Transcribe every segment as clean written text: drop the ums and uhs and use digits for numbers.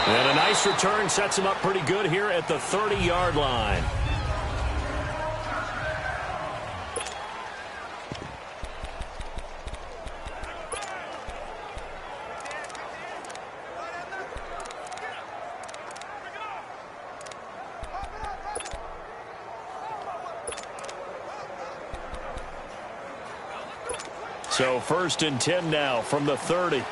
And a nice return sets him up pretty good here at the 30-yard line. So 1st and 10 now from the 30.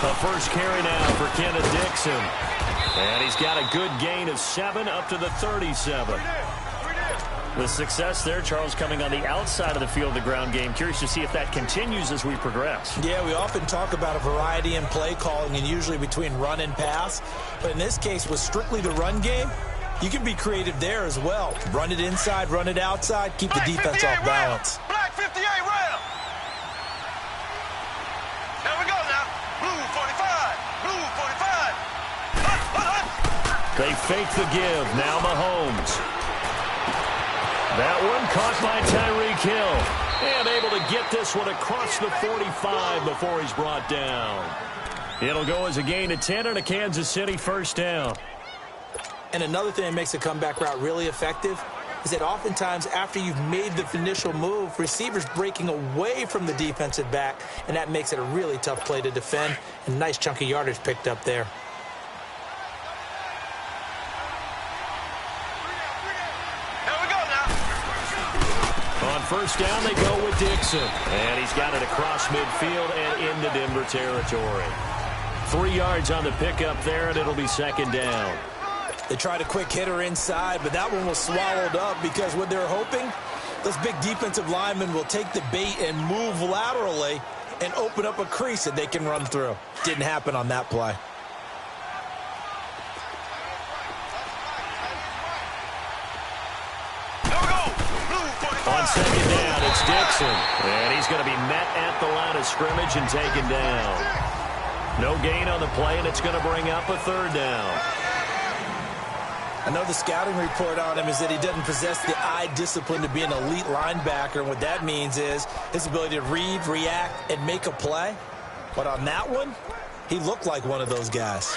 A first carry now for Kenneth Dixon. And he's got a good gain of 7 up to the 37. With success there, Charles, coming on the outside of the field, the ground game. Curious to see if that continues as we progress. Yeah, we often talk about a variety in play calling and usually between run and pass. But in this case, with strictly the run game, you can be creative there as well. Run it inside, run it outside, keep the defense off balance. Black 58 round. There we go now. Blue 45. Blue 45. They fake the give. Now Mahomes. That one caught by Tyreek Hill. And able to get this one across the 45 before he's brought down. It'll go as a gain of 10 and a Kansas City first down. And another thing that makes a comeback route really effective is that oftentimes after you've made the initial move, receivers breaking away from the defensive back, and that makes it a really tough play to defend. And nice chunk of yardage picked up there. First down, they go with Dixon. And he's got it across midfield and into Denver territory. 3 yards on the pickup there, and it'll be 2nd down. They tried a quick hitter inside, but that one was swallowed up because what they're hoping, those big defensive linemen will take the bait and move laterally and open up a crease that they can run through. Didn't happen on that play. On 2nd down, it's Dixon. And he's going to be met at the line of scrimmage and taken down. No gain on the play, and it's going to bring up a 3rd down. I know the scouting report on him is that he doesn't possess the eye discipline to be an elite linebacker. And what that means is his ability to read, react, and make a play. But on that one, he looked like one of those guys.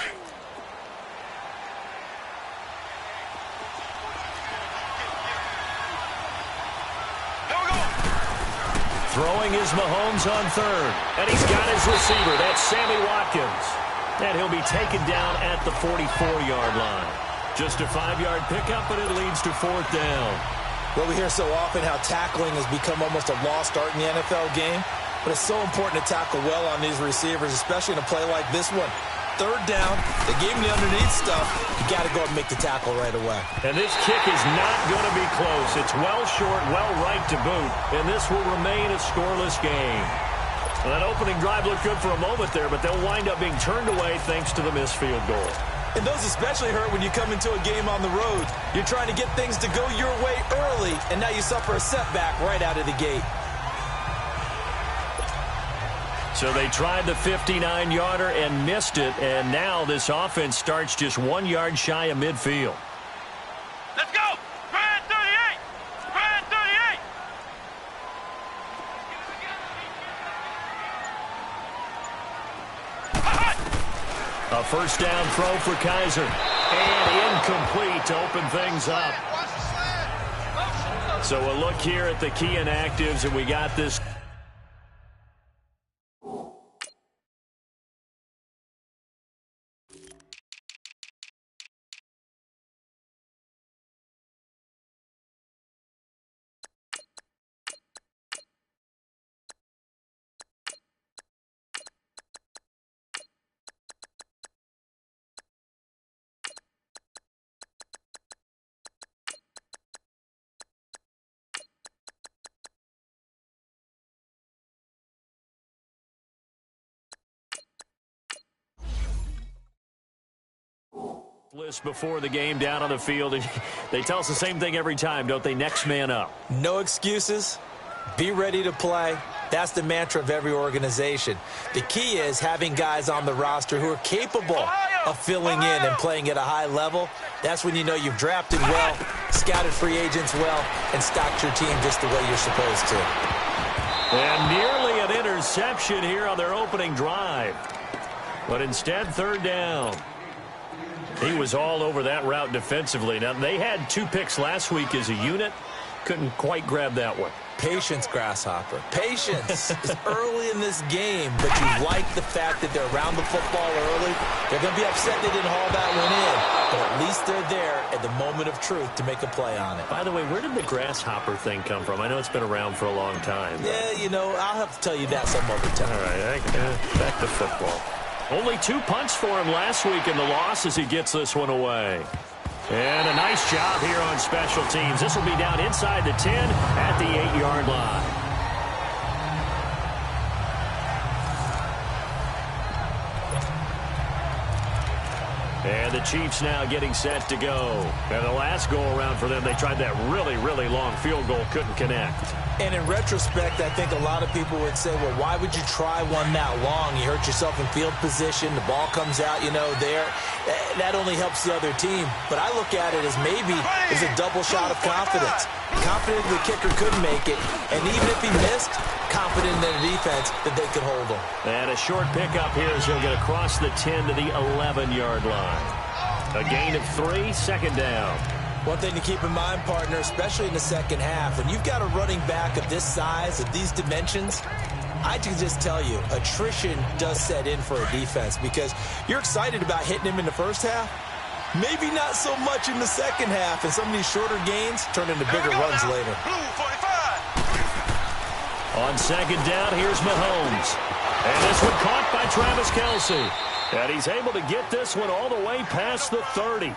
Throwing is Mahomes on 3rd. And he's got his receiver. That's Sammy Watkins. And he'll be taken down at the 44-yard line. Just a 5-yard pickup, but it leads to 4th down. Well, we hear so often how tackling has become almost a lost art in the NFL game. But it's so important to tackle well on these receivers, especially in a play like this one. 3rd down, they gave him the underneath stuff. You got to go and make the tackle right away. And this kick is not going to be close. It's well short, well right to boot. And this will remain a scoreless game. Well, that opening drive looked good for a moment there, but they'll wind up being turned away thanks to the missed field goal. And those especially hurt when you come into a game on the road. You're trying to get things to go your way early, and now you suffer a setback right out of the gate. So they tried the 59-yarder and missed it, and now this offense starts just 1 yard shy of midfield. Let's go! Grand 38! Grand 38! A first down throw for Kaiser. And incomplete to open things up. So a look here at the key inactives, and we got this. List before the game down on the field. They tell us the same thing every time, don't they? Next man up. No excuses. Be ready to play. That's the mantra of every organization. The key is having guys on the roster who are capable of filling in and playing at a high level, that's when you know you've drafted well, scouted free agents well, and stocked your team just the way you're supposed to. And nearly an interception here on their opening drive. But instead, third down. He was all over that route defensively. Now, they had 2 picks last week as a unit. Couldn't quite grab that one. Patience, Grasshopper. Patience is early in this game, but you like the fact that they're around the football early. They're going to be upset they didn't haul that one in, but at least they're there at the moment of truth to make a play on it. By the way, where did the Grasshopper thing come from? I know it's been around for a long time. Yeah, you know, I'll have to tell you that some other time. All right, back to football. Only 2 punts for him last week in the loss as he gets this one away. And a nice job here on special teams. This will be down inside the 10 at the 8-yard line. And the Chiefs now getting set to go. And the last go-around for them, they tried that really, really long field goal, couldn't connect. And in retrospect, I think a lot of people would say, well, why would you try one that long? You hurt yourself in field position. The ball comes out, you know, there. That only helps the other team. But I look at it as maybe it's a double shot of confidence. Confident the kicker could make it. And even if he missed, confident in their defense that they could hold him. And a short pickup here as he'll get across the 10 to the 11-yard line. A gain of 3, second down. One thing to keep in mind, partner, especially in the second half, when you've got a running back of this size, of these dimensions, I can just tell you, attrition does set in for a defense because you're excited about hitting him in the first half. Maybe not so much in the second half, and some of these shorter gains turn into bigger runs later. On second down, here's Mahomes. And this one caught by Travis Kelce. And he's able to get this one all the way past the 30.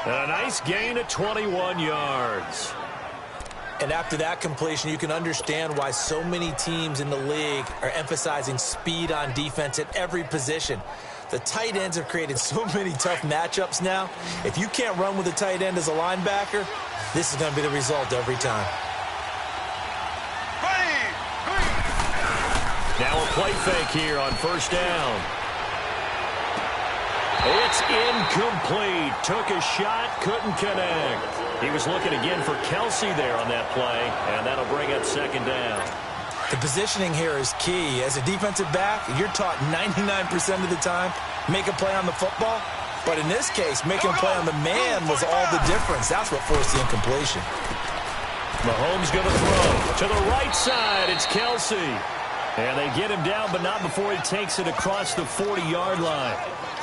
And a nice gain of 21 yards. And after that completion, you can understand why so many teams in the league are emphasizing speed on defense at every position. The tight ends have created so many tough matchups now. If you can't run with a tight end as a linebacker, this is going to be the result every time. Now a play fake here on first down. It's incomplete. Took a shot, couldn't connect. He was looking again for Kelce there on that play, and that'll bring up second down. The positioning here is key. As a defensive back, you're taught 99% of the time, make a play on the football. But in this case, making a play on the man was all the difference. That's what forced the incompletion. Mahomes going to throw. To the right side, it's Kelce. And they get him down, but not before he takes it across the 40-yard line.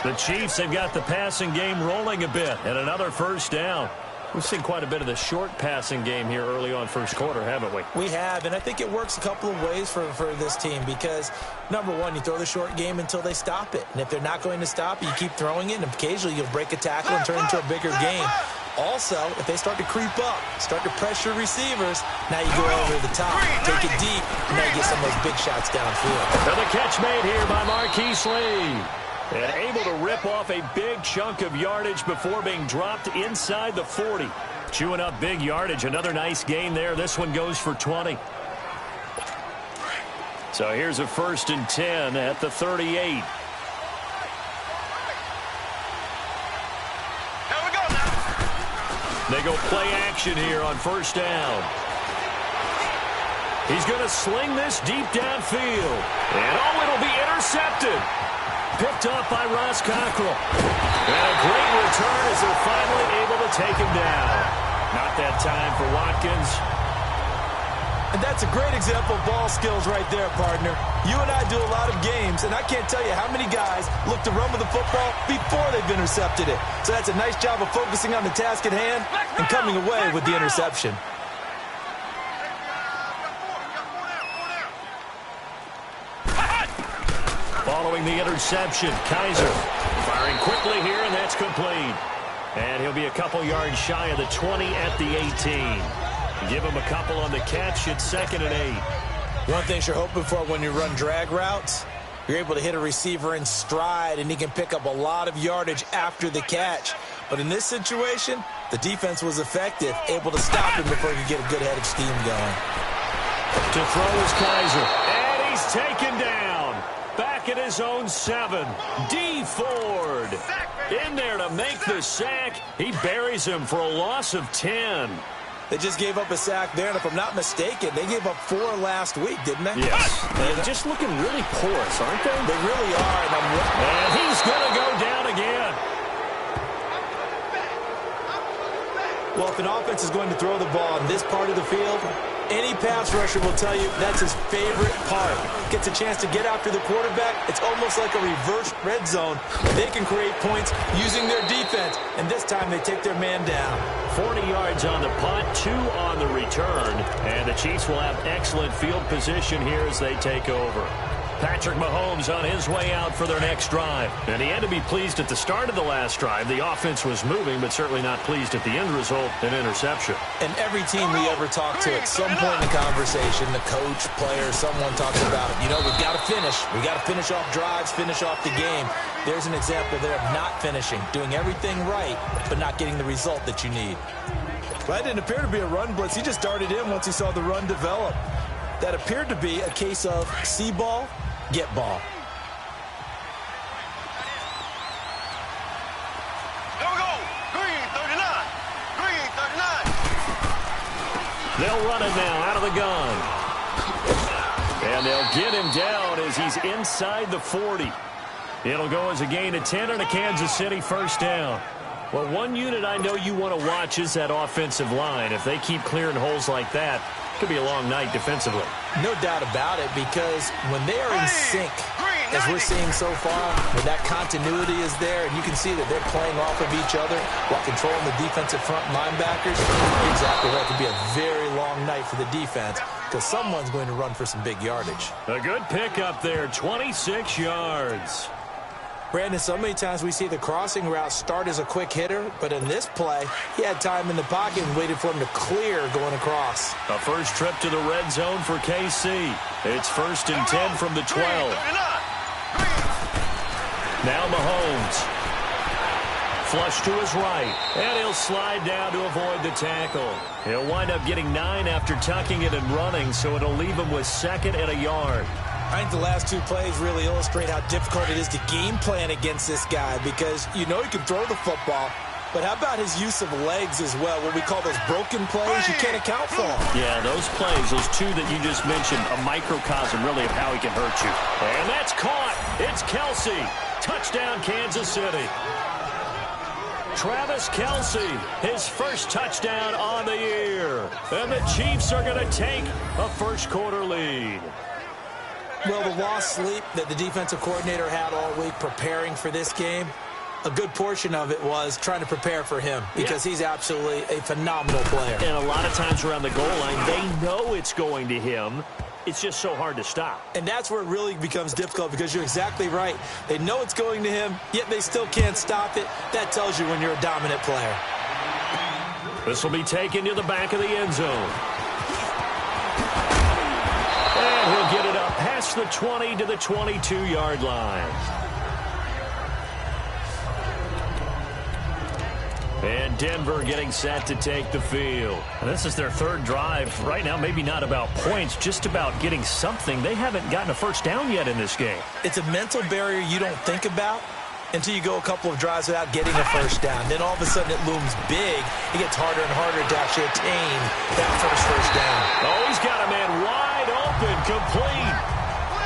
The Chiefs have got the passing game rolling a bit, and another first down. We've seen quite a bit of the short passing game here early on first quarter, haven't we? We have, and I think it works a couple of ways for this team because, number one, you throw the short game until they stop it. And if they're not going to stop it, you keep throwing it, and occasionally you'll break a tackle and turn into a bigger game. Also, if they start to creep up, start to pressure receivers, now you go over the top, take it deep, and now you get some of those big shots downfield. And the catch made here by Marquise Lee. And able to rip off a big chunk of yardage before being dropped inside the 40. Chewing up big yardage. Another nice gain there. This one goes for 20. So here's a 1st and 10 at the 38. Here we go now. They go play action here on first down. He's going to sling this deep downfield. And oh, it'll be intercepted. Picked off by Ross Cockrell. And a great return as they're finally able to take him down. Not that time for Watkins. And that's a great example of ball skills right there, partner. You and I do a lot of games, and I can't tell you how many guys look to run with the football before they've intercepted it. So that's a nice job of focusing on the task at hand and coming away with the interception. Following the interception, Kaiser firing quickly here, and that's complete. And he'll be a couple yards shy of the 20 at the 18. Give him a couple on the catch. It's 2nd and 8. One thing you're hoping for when you run drag routes, you're able to hit a receiver in stride, and he can pick up a lot of yardage after the catch. But in this situation, the defense was effective, able to stop him before he could get a good head of steam going. To throw is Kaiser. And he's taken down. back at his own 7. D. Ford in there to make the sack. He buries him for a loss of 10. They just gave up a sack there, and if I'm not mistaken, they gave up 4 last week, didn't they? Yes. They're just looking really porous, aren't they? They really are. And he's going to go down again. Well, if an offense is going to throw the ball in this part of the field, any pass rusher will tell you that's his favorite part. Gets a chance to get after the quarterback. It's almost like a reverse red zone. They can create points using their defense, and this time they take their man down. 40 yards on the punt, 2 on the return, and the Chiefs will have excellent field position here as they take over. Patrick Mahomes on his way out for their next drive. And he had to be pleased at the start of the last drive. The offense was moving, but certainly not pleased at the end result, an interception. And every team we ever talk to at some point in the conversation, the coach, player, someone talks about, you know, we've got to finish. We've got to finish off drives, finish off the game. There's an example there of not finishing, doing everything right, but not getting the result that you need. Well, that didn't appear to be a run blitz. He just darted in once he saw the run develop. That appeared to be a case of see ball, get ball. Here we go. Green 39. Green 39. They'll run it now out of the gun. And they'll get him down as he's inside the 40. It'll go as a gain of 10 and a Kansas City first down. Well, one unit I know you want to watch is that offensive line. If they keep clearing holes like that, it could be a long night defensively. No doubt about it, because when they are in sync, as we're seeing so far, when that continuity is there, and you can see that they're playing off of each other while controlling the defensive front linebackers, you're exactly right. It could be a very long night for the defense, because someone's going to run for some big yardage. A good pickup there, 26 yards. Brandon, so many times we see the crossing route start as a quick hitter, but in this play, he had time in the pocket and waited for him to clear going across. A first trip to the red zone for KC. It's 1st and 10 from the 12. Now Mahomes. Flush to his right, and he'll slide down to avoid the tackle. He'll wind up getting 9 after tucking it and running, so it'll leave him with 2nd and a yard. I think the last 2 plays really illustrate how difficult it is to game plan against this guy, because you know he can throw the football, but how about his use of legs as well? What we call those broken plays, you can't account for them. Yeah, those plays, those 2 that you just mentioned, a microcosm really of how he can hurt you. And that's caught. It's Kelsey. Touchdown, Kansas City. Travis Kelsey, his first touchdown on the year. And the Chiefs are going to take a first-quarter lead. Well, the lost sleep that the defensive coordinator had all week preparing for this game, a good portion of it was trying to prepare for him, because he's absolutely a phenomenal player. And a lot of times around the goal line, they know it's going to him. It's just so hard to stop. And that's where it really becomes difficult, because you're exactly right. They know it's going to him, yet they still can't stop it. That tells you when you're a dominant player. This will be taken to the back of the end zone. And he'll get it up past the 20 to the 22-yard line. And Denver getting set to take the field. And this is their 3rd drive. Right now, maybe not about points, just about getting something. They haven't gotten a first down yet in this game. It's a mental barrier you don't think about until you go a couple of drives without getting a first down. Then all of a sudden it looms big. It gets harder and harder to actually attain that first down. Oh, he's got a man wide open, complete.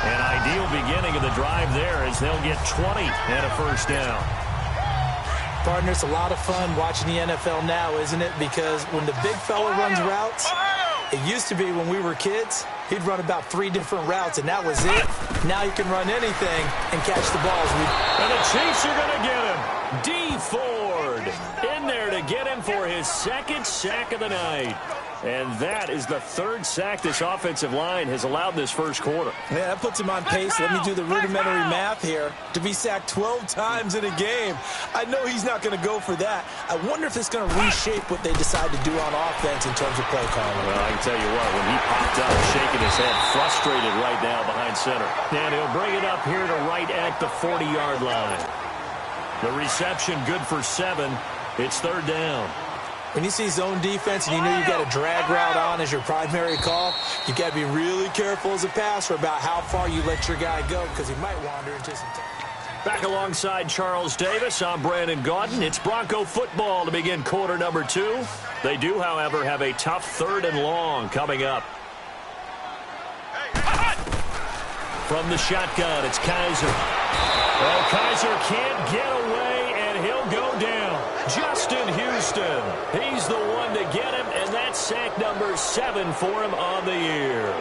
An ideal beginning of the drive there, as they'll get 20 and a first down. Partner, it's a lot of fun watching the NFL now, isn't it? Because when the big fella runs routes, it used to be when we were kids, he'd run about 3 different routes, and that was it. Now you can run anything and catch the balls. And the Chiefs are going to get him. D. Ford in there to get him for his 2nd sack of the night. And that is the 3rd sack this offensive line has allowed this first quarter. Yeah, that puts him on pace. Let me do the rudimentary math here. To be sacked 12 times in a game, I know he's not going to go for that. I wonder if it's going to reshape what they decide to do on offense in terms of play calling. Well, I can tell you what, when he popped up, shaking his head, frustrated right now behind center. And he'll bring it up here to right at the 40-yard line. The reception good for 7. It's 3rd down. When you see zone defense and you know you've got a drag route on as your primary call, you've got to be really careful as a passer about how far you let your guy go because he might wander into some time. Back alongside Charles Davis, I'm Brandon Gaudin. It's Bronco football to begin quarter number 2. They do, however, have a tough 3rd and long coming up. From the shotgun, it's Kaiser. Well, Kaiser can't get away, and he'll go down. Justin Houston, he's the one to get him, and that's sack number 7 for him on the year.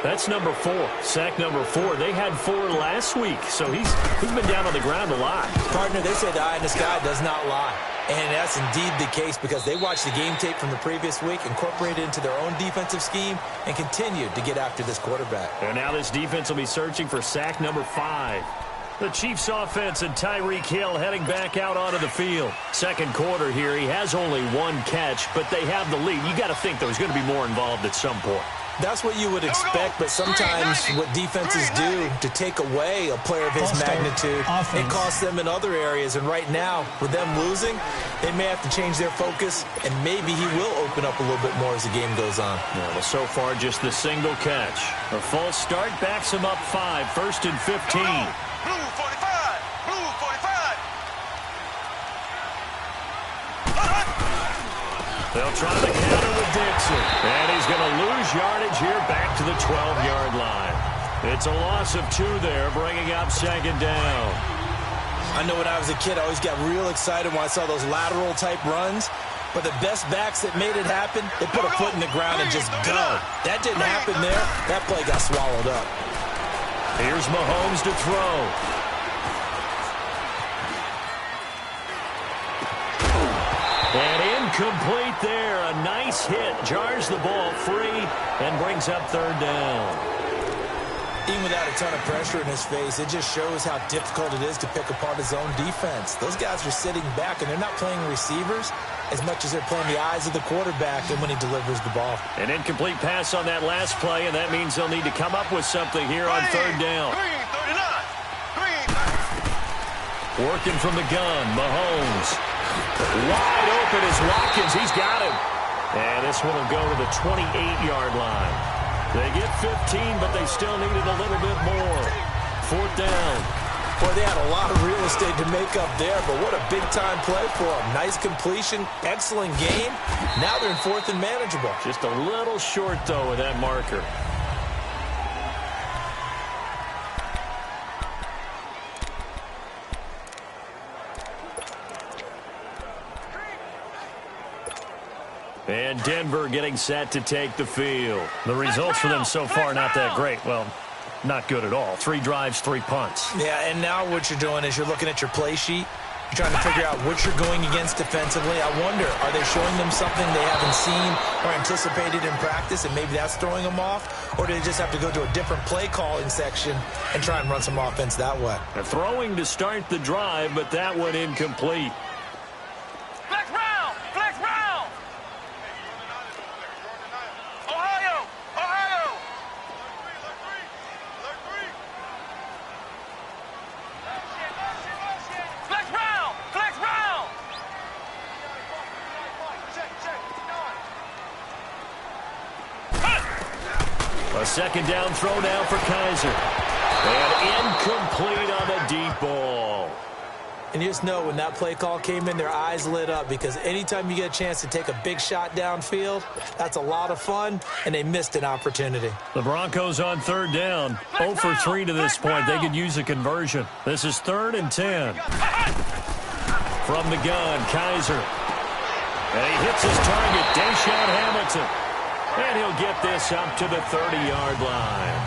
That's number 4, sack number 4. They had 4 last week, so he's been down on the ground a lot. Partner, they say the eye in the sky does not lie. And that's indeed the case because they watched the game tape from the previous week, incorporated it into their own defensive scheme, and continued to get after this quarterback. And now this defense will be searching for sack number 5. The Chiefs offense and Tyreek Hill heading back out onto the field. Second quarter here, he has only 1 catch, but they have the lead. You got to think there's going to be more involved at some point. That's what you would expect, but sometimes what defenses do to take away a player of his magnitude, it costs them in other areas. And right now, with them losing, they may have to change their focus, and maybe he will open up a little bit more as the game goes on. Yeah, well, so far, just the single catch. A false start backs him up 5, 1st and 15. Blue 45. Blue 45. They'll try the counter with Dixon. And he's going to lose yardage here back to the 12-yard line. It's a loss of 2 there, bringing up 2nd down. I know when I was a kid, I always got real excited when I saw those lateral-type runs. But the best backs that made it happen, they put a foot in the ground and just go. That didn't happen there. That play got swallowed up. Here's Mahomes to throw. And incomplete there. A nice hit. Jars the ball free and brings up 3rd down. Even without a ton of pressure in his face, it just shows how difficult it is to pick apart his own defense. Those guys are sitting back, and they're not playing receivers as much as they're playing the eyes of the quarterback and when he delivers the ball. An incomplete pass on that last play, and that means they'll need to come up with something here on 3rd down. Working from the gun, Mahomes. Wide open is Watkins. He's got him. And this one will go to the 28-yard line. They get 15, but they still needed a little bit more. 4th down. Boy, they had a lot of real estate to make up there, but what a big-time play for them. Nice completion, excellent game. Now they're in 4th and manageable. Just a little short, though, with that marker. And Denver getting set to take the field. The results for them so far not that great. Well, not good at all. 3 drives, 3 punts. Yeah, and now what you're doing is you're looking at your play sheet. You're trying to figure out what you're going against defensively. I wonder, are they showing them something they haven't seen or anticipated in practice, and maybe that's throwing them off? Or do they just have to go to a different play calling section and try and run some offense that way? They're throwing to start the drive, but that one incomplete. Flex round. Flex round. Ohio. Ohio. Flex round. Flex round. A 2nd down throw now for Kaiser. And incomplete on the deep ball. And you just know when that play call came in, their eyes lit up because anytime you get a chance to take a big shot downfield, that's a lot of fun, and they missed an opportunity. The Broncos on 3rd down. 0 for 3 to this point. They could use a conversion. This is 3rd and 10. From the gun, Kaiser. And he hits his target, Deshaun Hamilton. And he'll get this up to the 30-yard line.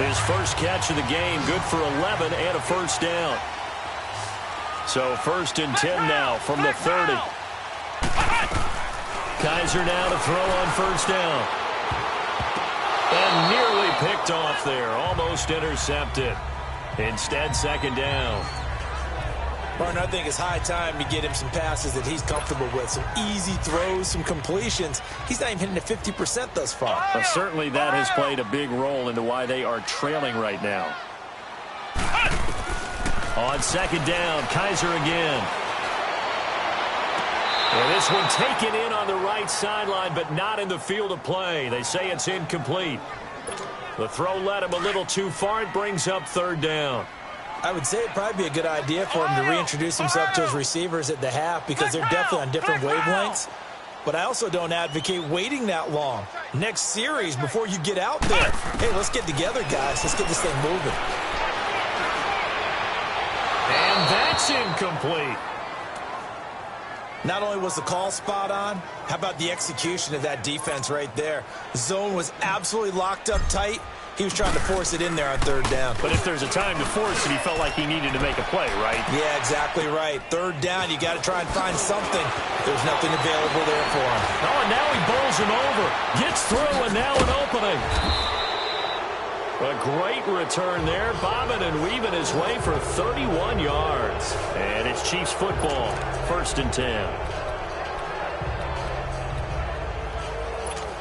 His first catch of the game, good for 11 and a 1st down. So 1st and 10 now from the 30. Kaiser now to throw on 1st down. And nearly picked off there, almost intercepted. Instead, 2nd down. Martin, I think it's high time to get him some passes that he's comfortable with. Some easy throws, some completions. He's not even hitting the 50% thus far. Well, certainly that has played a big role into why they are trailing right now. On 2nd down, Kaiser again. And this one taken in on the right sideline, but not in the field of play. They say it's incomplete. The throw led him a little too far. It brings up third down. I would say it'd probably be a good idea for him to reintroduce himself to his receivers at the half because they're definitely on different wavelengths. But I also don't advocate waiting that long. Next series before you get out there. Hey, let's get together, guys. Let's get this thing moving. And that's incomplete. Not only was the call spot on, how about the execution of that defense right there? The zone was absolutely locked up tight. He was trying to force it in there on third down. But if there's a time to force it, he felt like he needed to make a play, right? Yeah, exactly right. Third down, you got to try and find something. There's nothing available there for him. Oh, and now he bowls him over. Gets through, and now an opening. A great return there, bobbing and weaving his way for 31 yards. And it's Chiefs football, 1st and 10.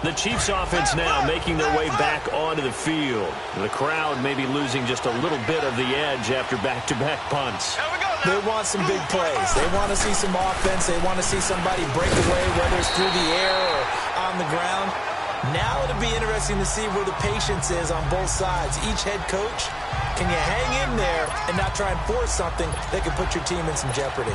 The Chiefs offense now making their way back onto the field. The crowd may be losing just a little bit of the edge after back-to-back punts. They want some big plays. They want to see some offense. They want to see somebody break away, whether it's through the air or on the ground. Now it'll be interesting to see where the patience is on both sides. Each head coach, can you hang in there and not try and force something that can put your team in some jeopardy?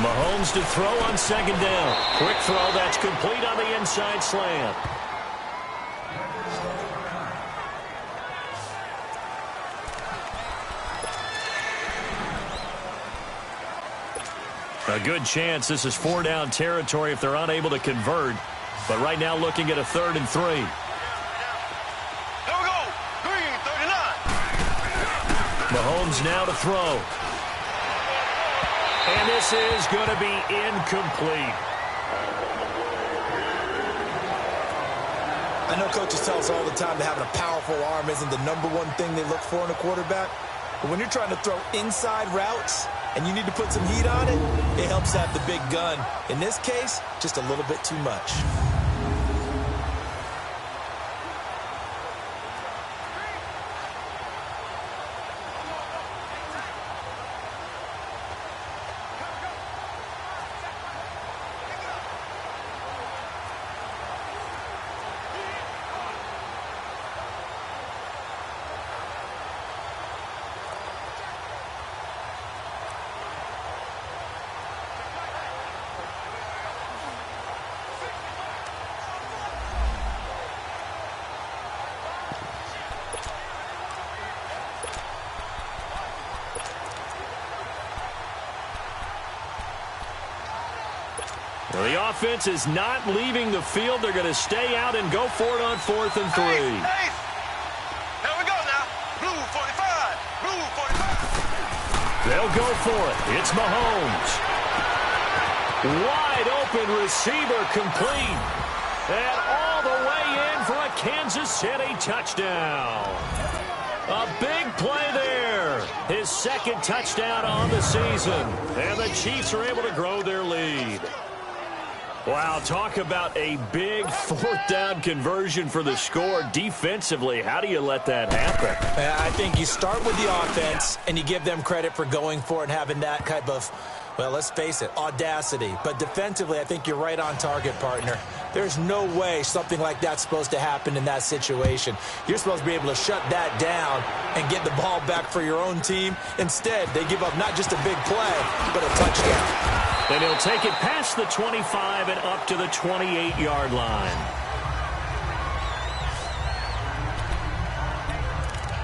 Mahomes to throw on 2nd down. Quick throw, that's complete on the inside slant. A good chance this is 4-down territory if they're unable to convert. But right now looking at a 3rd and 3. Here we go. Green, 39. Mahomes now to throw. And this is going to be incomplete. I know coaches tell us all the time that having a powerful arm isn't the #1 thing they look for in a quarterback. But when you're trying to throw inside routes and you need to put some heat on it, it helps have the big gun. In this case, just a little bit too much. Well, the offense is not leaving the field. They're going to stay out and go for it on 4th and 3. Here we go now. Blue 45. Blue 45. They'll go for it. It's Mahomes. Wide open receiver complete. And all the way in for a Kansas City touchdown. A big play there. His 2nd touchdown on the season. And the Chiefs are able to grow their lead. Wow, talk about a big 4th down conversion for the score. Defensively, how do you let that happen? I think you start with the offense, and you give them credit for going for it and having that type of, well, let's face it, audacity. But defensively, I think you're right on target, partner. There's no way something like that's supposed to happen in that situation. You're supposed to be able to shut that down and get the ball back for your own team. Instead, they give up not just a big play, but a touchdown. And he'll take it past the 25 and up to the 28-yard line.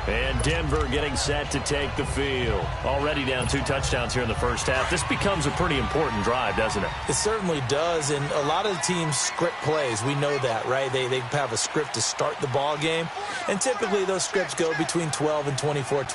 And Denver getting set to take the field. Already down 2 touchdowns here in the first half. This becomes a pretty important drive, doesn't it? It certainly does, and a lot of the teams script plays. We know that, right? They have a script to start the ball game, and typically those scripts go between 12 and 24.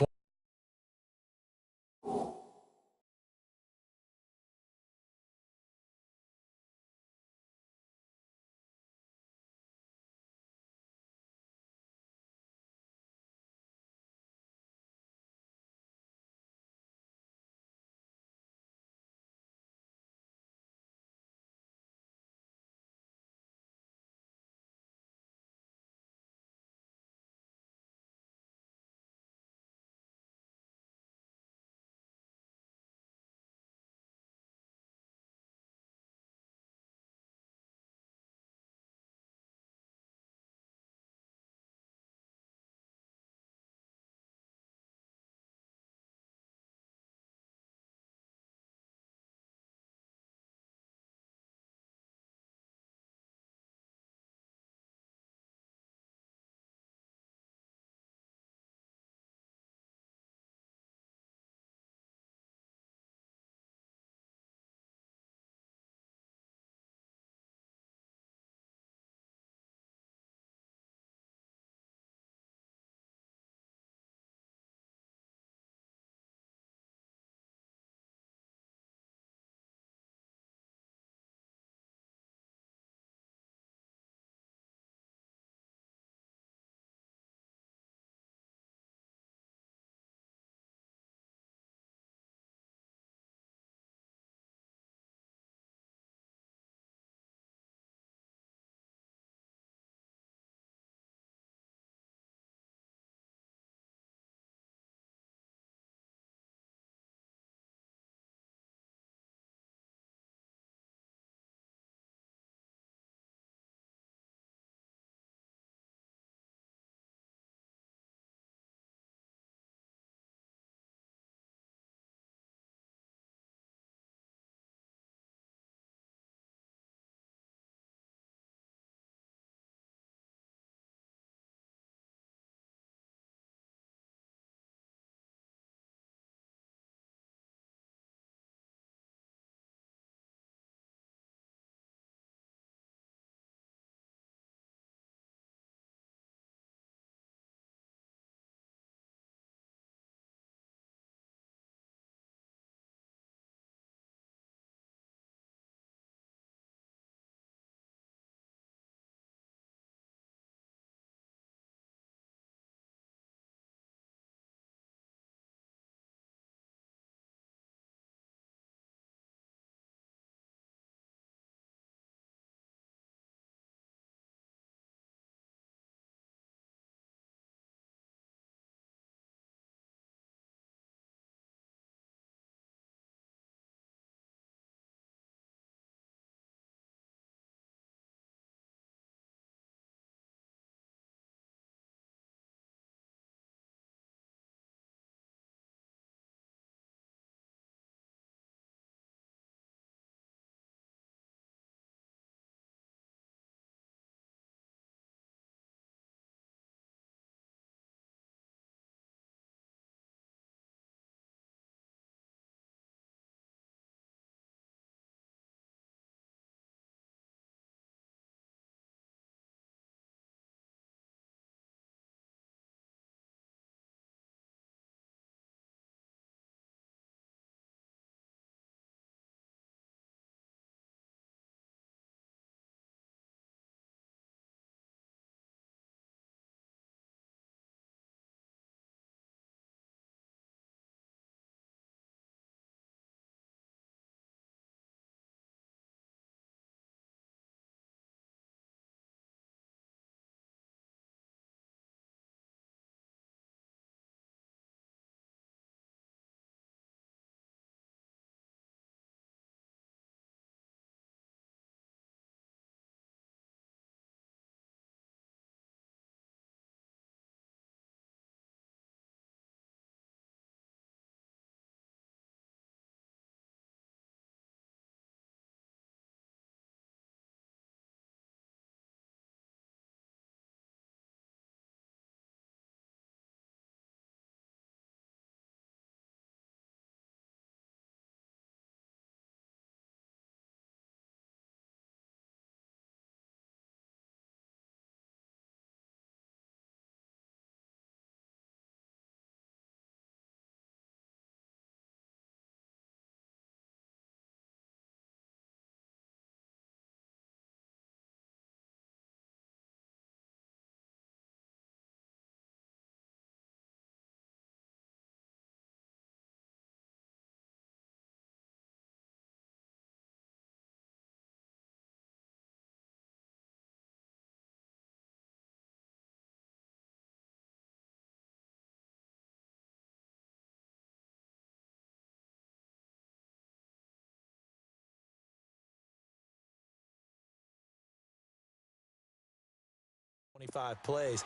25 plays.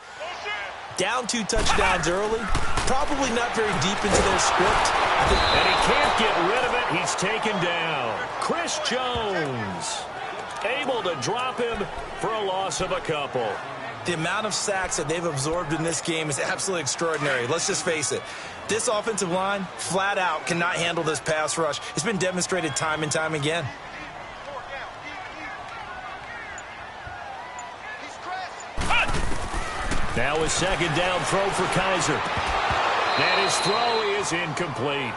Down 2 touchdowns early. Probably not very deep into their script. And he can't get rid of it. He's taken down. Chris Jones able to drop him for a loss of a couple. The amount of sacks that they've absorbed in this game is absolutely extraordinary. Let's just face it. This offensive line, flat out, cannot handle this pass rush. It's been demonstrated time and time again. Now a second down throw for Kaiser. And his throw is incomplete.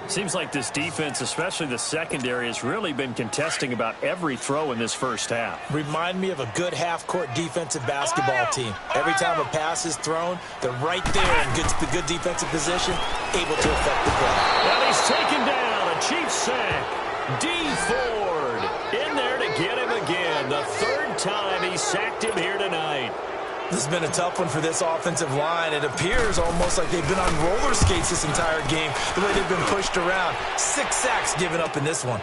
Seems like this defense, especially the secondary, has really been contesting about every throw in this first half. Remind me of a good half-court defensive basketball team. Every time a pass is thrown, they're right there in good defensive position, able to affect the play. And he's taken down. A Chiefs sack. D. Ford in there to get him again. The third time he sacked him here tonight. This has been a tough one for this offensive line. It appears almost like they've been on roller skates this entire game, the way they've been pushed around. 6 sacks given up in this one.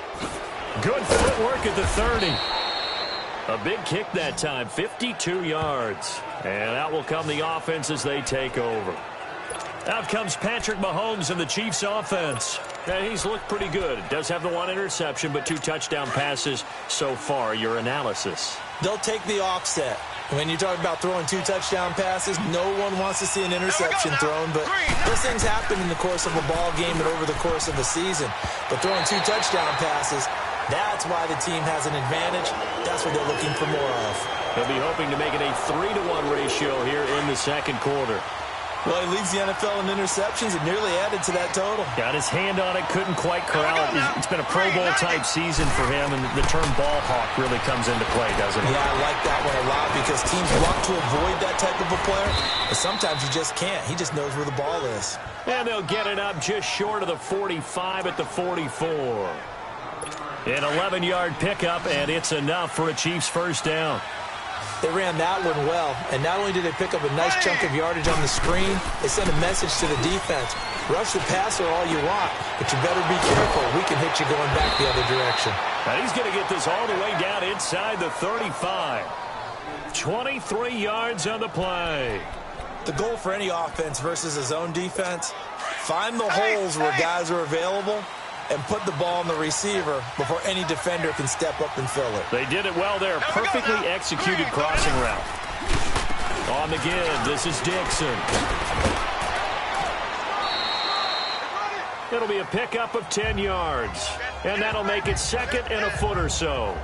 Good footwork at the 30. A big kick that time, 52 yards. And out will come the offense as they take over. Out comes Patrick Mahomes in the Chiefs offense. And he's looked pretty good. Does have the 1 interception, but 2 touchdown passes so far. Your analysis? They'll take the offset. When you talk about throwing 2 touchdown passes, no one wants to see an interception thrown, but those things happen in the course of a ball game and over the course of a season. But throwing 2 touchdown passes, that's why the team has an advantage. That's what they're looking for more of. They'll be hoping to make it a 3-to-1 ratio here in the second quarter. Well, he leads the NFL in interceptions and nearly added to that total. Got his hand on it, couldn't quite corral it. It's been a Pro Bowl-type season for him, and the term ball hawk really comes into play, doesn't it? Yeah, I like that one a lot because teams want to avoid that type of a player, but sometimes you just can't. He just knows where the ball is. And they'll get it up just short of the 45 at the 44. An 11-yard pickup, and it's enough for a Chiefs first down. They ran that one well, and not only did they pick up a nice chunk of yardage on the screen, they sent a message to the defense. Rush the passer all you want, but you better be careful. We can hit you going back the other direction. And he's going to get this all the way down inside the 35. 23 yards on the play. The goal for any offense versus a zone defense, find the holes where guys are available and put the ball on the receiver before any defender can step up and fill it. They did it well there. Perfectly executed crossing route. On the give, this is Dixon. It'll be a pickup of 10 yards. And that'll make it second and a foot or so.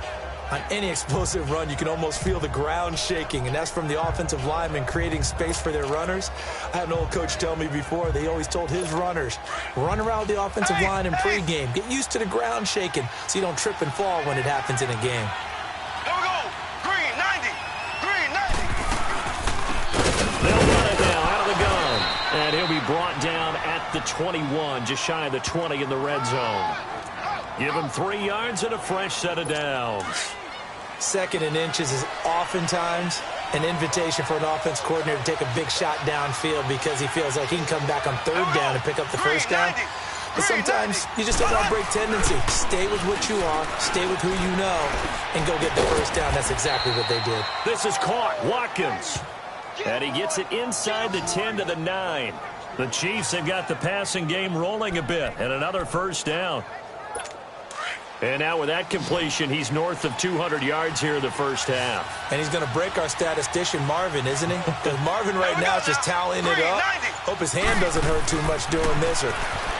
On any explosive run, you can almost feel the ground shaking, and that's from the offensive linemen creating space for their runners. I had an old coach tell me before, they always told his runners, run around the offensive line in pregame. Get used to the ground shaking so you don't trip and fall when it happens in a game. Here we go. Green 90. Green 90. They'll run it now out of the gun. And he'll be brought down at the 21, just shy of the 20 in the red zone. Give him 3 yards and a fresh set of downs. 2nd and inches is oftentimes an invitation for an offense coordinator to take a big shot downfield because he feels like he can come back on 3rd down and pick up the first down. But sometimes you just don't want to break tendency. Stay with what you are, stay with who you know, and go get the first down. That's exactly what they did. This is caught. Watkins. And he gets it inside the 10 to the 9. The Chiefs have got the passing game rolling a bit, and another first down. And now with that completion, he's north of 200 yards here in the first half. And he's going to break our statistician, Marvin, isn't he? Because Marvin right now is just tallying it up. Hope his hand doesn't hurt too much doing this or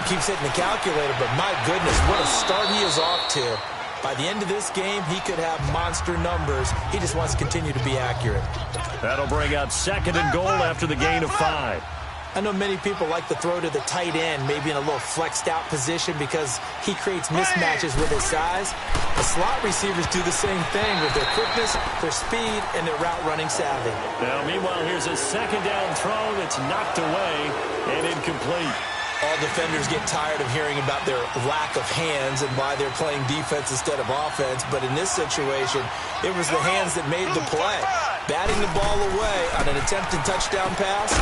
keeps hitting the calculator. But my goodness, what a start he is off to. By the end of this game, he could have monster numbers. He just wants to continue to be accurate. That'll bring out 2nd and goal after the gain of 5. I know many people like to throw to the tight end, maybe in a little flexed out position because he creates mismatches with his size. The slot receivers do the same thing with their quickness, their speed, and their route running savvy. Now, meanwhile, here's a 2nd down throw that's knocked away and incomplete. All defenders get tired of hearing about their lack of hands and why they're playing defense instead of offense. But in this situation, it was the hands that made the play. Batting the ball away on an attempted touchdown pass.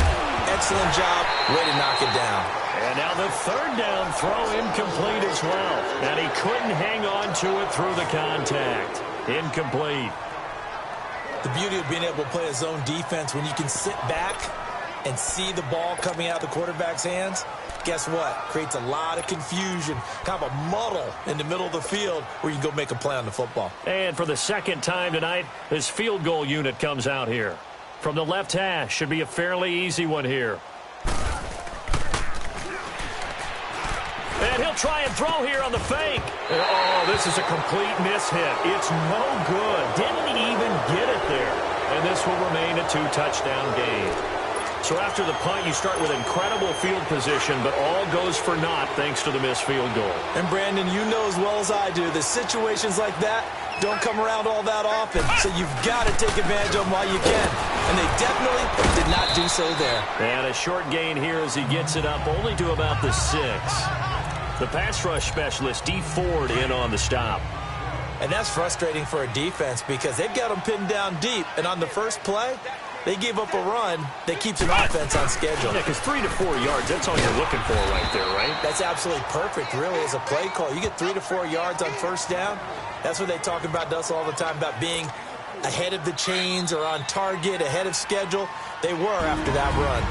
Excellent job. Way to knock it down. And now the 3rd down throw incomplete as well. And he couldn't hang on to it through the contact. Incomplete. The beauty of being able to play a zone defense when you can sit back and see the ball coming out of the quarterback's hands, guess what? Creates a lot of confusion, kind of a muddle in the middle of the field where you can go make a play on the football. And for the second time tonight, this field goal unit comes out here. From the left hash, should be a fairly easy one here. And he'll try and throw here on the fake. Oh, this is a complete miss-hit. It's no good. Didn't even get it there. And this will remain a 2-touchdown game. So after the punt, you start with incredible field position, but all goes for naught thanks to the missed field goal. And, Brandon, you know as well as I do that situations like that don't come around all that often. So you've got to take advantage of them while you can. And they definitely did not do so there. And a short gain here as he gets it up only to about the 6. The pass rush specialist, D. Ford, in on the stop. And that's frustrating for a defense because they've got them pinned down deep. And on the first play, they gave up a run that keeps an offense on schedule. Yeah, because 3 to 4 yards, that's all you're looking for right there, right? That's absolutely perfect, really, as a play call. You get 3 to 4 yards on first down. That's what they talk about to us all the time, about being ahead of the chains or on target, ahead of schedule. They were after that run.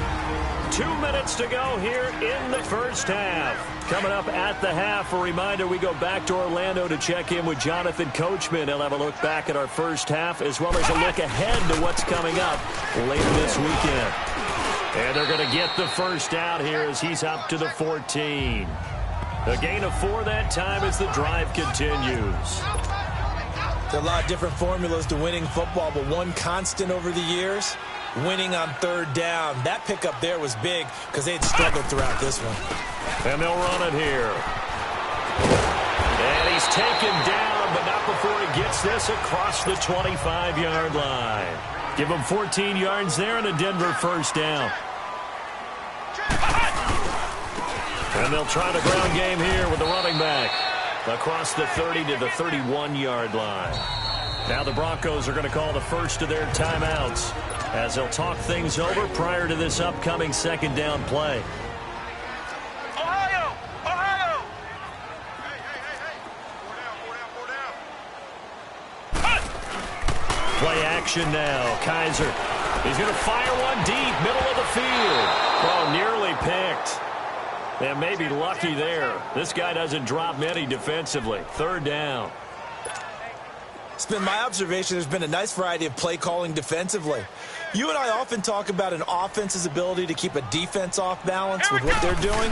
2 minutes to go here in the first half. Coming up at the half, a reminder, we go back to Orlando to check in with Jonathan Coachman. He'll have a look back at our first half as well as a look ahead to what's coming up later this weekend. And they're going to get the first out here as he's up to the 14. A gain of 4 that time as the drive continues. There are a lot of different formulas to winning football, but one constant over the years, winning on third down. That pickup there was big because they had struggled throughout this one. And they'll run it here. And he's taken down, but not before he gets this across the 25-yard line. Give him 14 yards there and a Denver first down. And they'll try the ground game here with the running back across the 30 to the 31-yard line. Now the Broncos are going to call the first of their timeouts as they'll talk things over prior to this upcoming second down play. Ohio! Ohio! Play action now. Kaiser. He's going to fire one deep, middle of the field. Oh, nearly picked. And maybe lucky there. This guy doesn't drop many defensively. Third down. It's been my observation there's been a nice variety of play calling defensively. You and I often talk about an offense's ability to keep a defense off balance with what they're doing.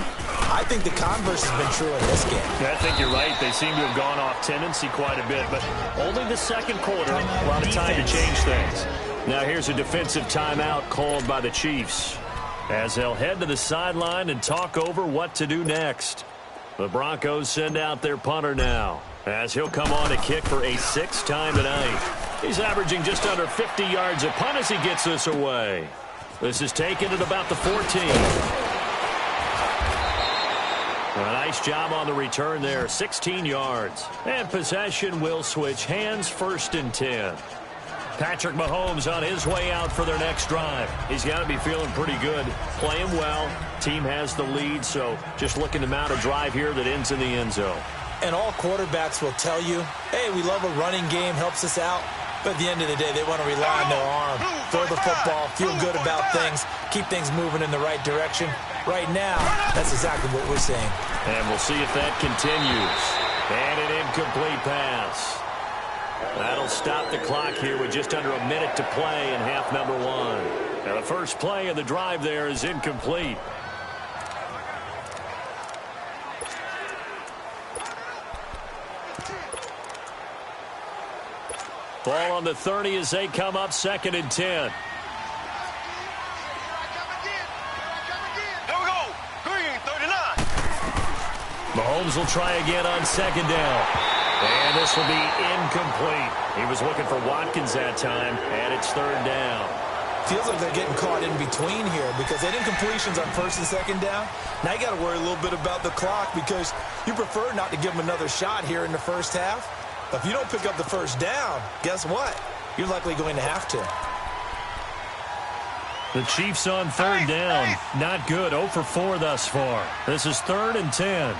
I think the converse has been true in this game. Yeah, I think you're right. They seem to have gone off tendency quite a bit, but only the second quarter. A lot of time to change things. Now here's a defensive timeout called by the Chiefs as they'll head to the sideline and talk over what to do next. The Broncos send out their punter now as he'll come on to kick for a 6th time tonight. He's averaging just under 50 yards a punt as he gets this away. This is taken at about the 14. A nice job on the return there, 16 yards. And possession will switch hands, 1st and 10. Patrick Mahomes on his way out for their next drive. He's got to be feeling pretty good, playing well. Team has the lead, so just looking to mount a drive here that ends in the end zone. And all quarterbacks will tell you, hey, we love a running game, helps us out. But at the end of the day, they want to rely on their arm. Throw the football, feel good about things, keep things moving in the right direction. Right now, that's exactly what we're seeing. And we'll see if that continues. And an incomplete pass. That'll stop the clock here with just under a minute to play in half number 1. Now the first play of the drive there is incomplete. Ball on the 30 as they come up 2nd and 10. Here we go. Green, 39. Mahomes will try again on 2nd down. And this will be incomplete. He was looking for Watkins that time, and it's 3rd down. Feels like they're getting caught in between here because they did incompletions on 1st and 2nd down. Now you got to worry a little bit about the clock because you prefer not to give them another shot here in the first half. But if you don't pick up the first down, guess what? You're likely going to have to. The Chiefs on 3rd down. Not good. 0 for 4 thus far. This is 3rd and 10.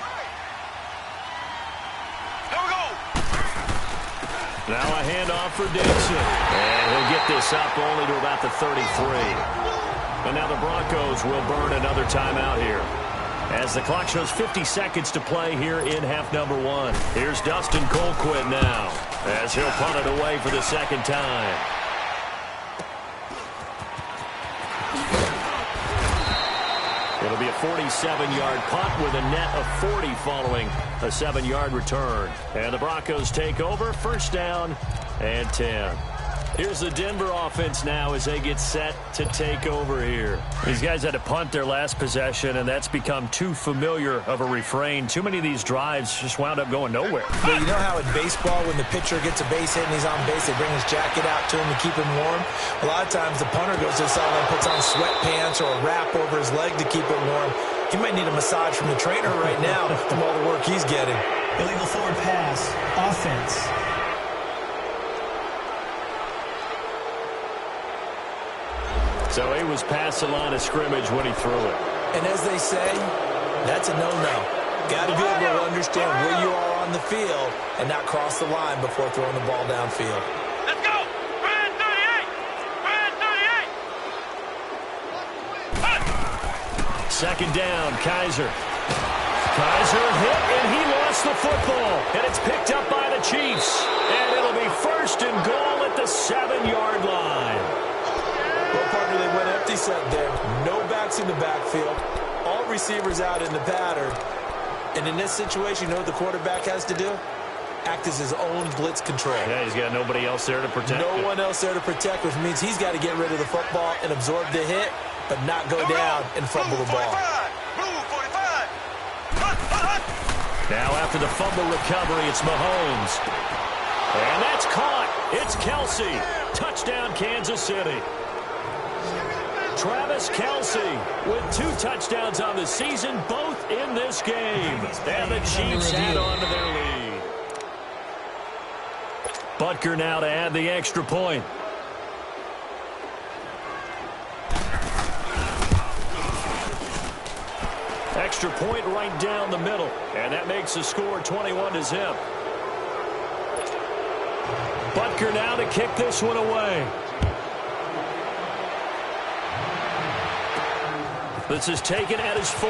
Now a handoff for Dixon. And he'll get this up only to about the 33. And now the Broncos will burn another timeout here, as the clock shows 50 seconds to play here in half number 1. Here's Dustin Colquitt now, as he'll punt it away for the second time. It'll be a 47-yard punt with a net of 40 following a 7-yard return. And the Broncos take over, first down and 10. Here's the Denver offense now as they get set to take over here. These guys had to punt their last possession, and that's become too familiar of a refrain. Too many of these drives just wound up going nowhere. Well, you know how in baseball, when the pitcher gets a base hit and he's on base, they bring his jacket out to him to keep him warm? A lot of times the punter goes to the sideline, puts on sweatpants or a wrap over his leg to keep it warm. He might need a massage from the trainer right now from all the work he's getting. Illegal forward pass, offense. So he was past the line of scrimmage when he threw it. And as they say, that's a no-no. Got to be able to understand where you are on the field and not cross the line before throwing the ball downfield. Let's go! Red 38! Red 38! Second down, Kaiser. Kaiser hit, and he lost the football. And it's picked up by the Chiefs. And it'll be first and goal at the 7-yard line. Well, partner, they went empty set there. No backs in the backfield. All receivers out in the pattern. And in this situation, you know what the quarterback has to do? Act as his own blitz control. Yeah, he's got nobody else there to protect him. No one else there to protect, which means he's got to get rid of the football and absorb the hit, but not go down and fumble the ball. Blue 45! Now after the fumble recovery, it's Mahomes. And that's caught. It's Kelsey. Touchdown, Kansas City. Travis Kelsey with 2 touchdowns on the season, both in this game. And the Chiefs add on to their lead. Butker now to add the extra point. Extra point right down the middle. And that makes the score 21-0. Butker now to kick this one away. This is taken at his 4.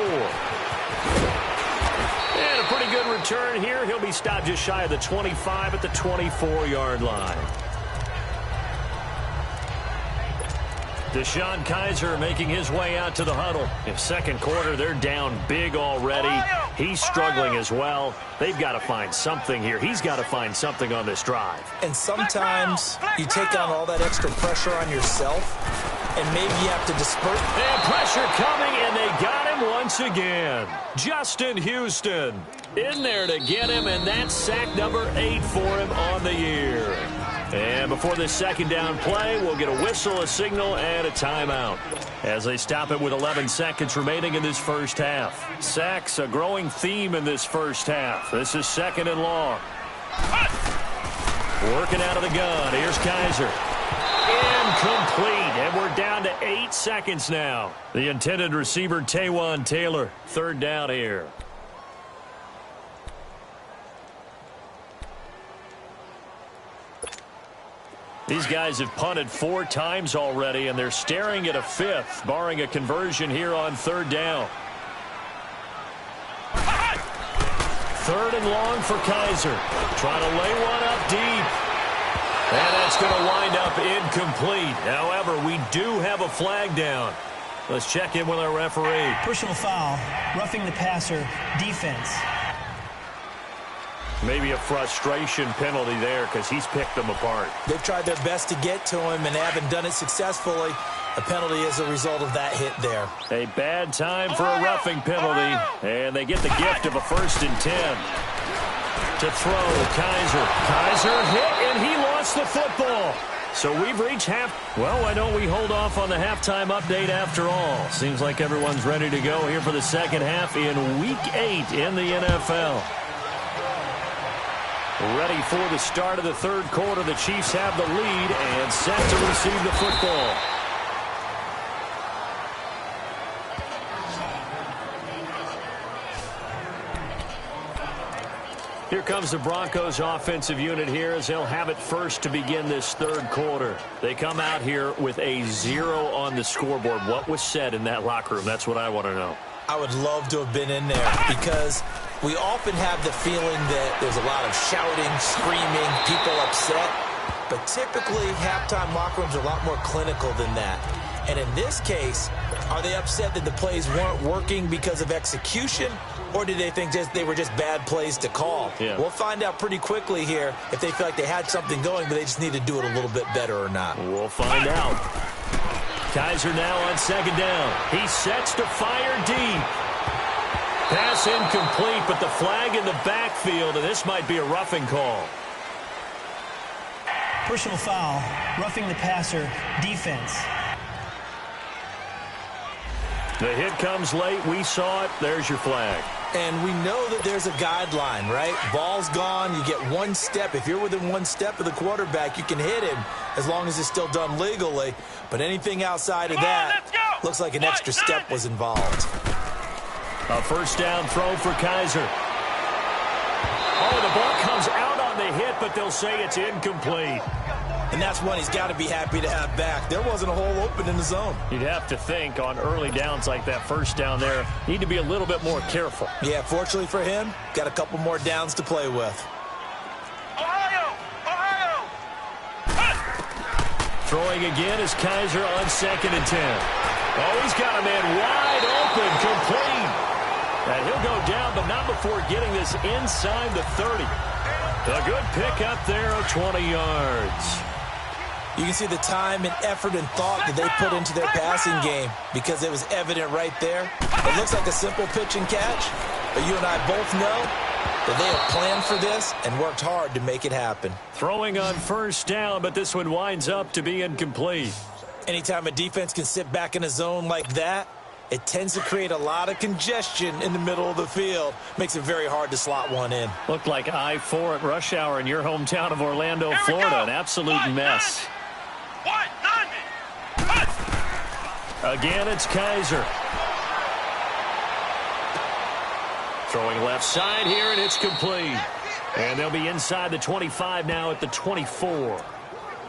And a pretty good return here. He'll be stopped just shy of the 25 at the 24-yard line. Deshaun Kaiser making his way out to the huddle. In second quarter, they're down big already. He's struggling as well. They've got to find something here. He's got to find something on this drive. And sometimes you take on all that extra pressure on yourself, and maybe you have to disperse. And pressure coming, and they got him once again. Justin Houston in there to get him, and that's sack number 8 for him on the year. And before this second down play, we'll get a whistle, a signal, and a timeout as they stop it with 11 seconds remaining in this first half. Sacks, a growing theme in this first half. This is second and long. Working out of the gun. Here's Kaiser. Incomplete, and we're down to 8 seconds now. The intended receiver, Taywan Taylor. Third down here. These guys have punted 4 times already, and they're staring at a 5th, barring a conversion here on third down. Third and long for Kaiser. Trying to lay one up deep. And that's going to wind up incomplete. However, we do have a flag down. Let's check in with our referee. Personal foul, roughing the passer, defense. Maybe a frustration penalty there because he's picked them apart. They've tried their best to get to him and haven't done it successfully. A penalty as a result of that hit there. A bad time for a roughing penalty. And they get the gift of a 1st and 10. To throw, Kaiser. Kaiser hit, and he lost the football. So we've reached half. Well, why don't we hold off on the halftime update after all? Seems like everyone's ready to go here for the second half in Week 8 in the NFL. Ready for the start of the third quarter. The Chiefs have the lead and set to receive the football. Here comes the Broncos offensive unit here as they'll have it first to begin this third quarter. They come out here with a 0 on the scoreboard. What was said in that locker room? That's what I want to know. I would love to have been in there because we often have the feeling that there's a lot of shouting, screaming, people upset. But typically, halftime locker rooms are a lot more clinical than that. And in this case, are they upset that the plays weren't working because of execution? Or did they think they were just bad plays to call? Yeah. We'll find out pretty quickly here if they feel like they had something going, but they just need to do it a little bit better or not. We'll find out. Kaiser now on second down. He sets to fire deep. Pass incomplete, but the flag in the backfield, and this might be a roughing call. Personal foul, roughing the passer, defense. The hit comes late. We saw it. There's your flag. And we know that there's a guideline, right? Ball's gone. You get one step. If you're within one step of the quarterback, you can hit him as long as it's still done legally. But anything outside of that looks like an extra step was involved. A first down throw for Kaiser. Oh, the ball comes out on the hit, but they'll say it's incomplete. And that's one he's got to be happy to have back. There wasn't a hole open in the zone. You'd have to think on early downs like that first down there, need to be a little bit more careful. Yeah, fortunately for him, got a couple more downs to play with. Ohio! Ohio! Throwing again is Kaiser on 2nd and 10. Oh, he's got a man wide open, complete. And he'll go down, but not before getting this inside the 30. A good pickup there of 20 yards. You can see the time and effort and thought that they put into their passing game because it was evident right there. It looks like a simple pitch and catch, but you and I both know that they have planned for this and worked hard to make it happen. Throwing on first down, but this one winds up to be incomplete. Anytime a defense can sit back in a zone like that, it tends to create a lot of congestion in the middle of the field. Makes it very hard to slot one in. Looked like I-4 at rush hour in your hometown of Orlando, Florida. An absolute mess. Again, it's Kaiser. Throwing left side here, and it's complete. And they'll be inside the 25 now at the 24.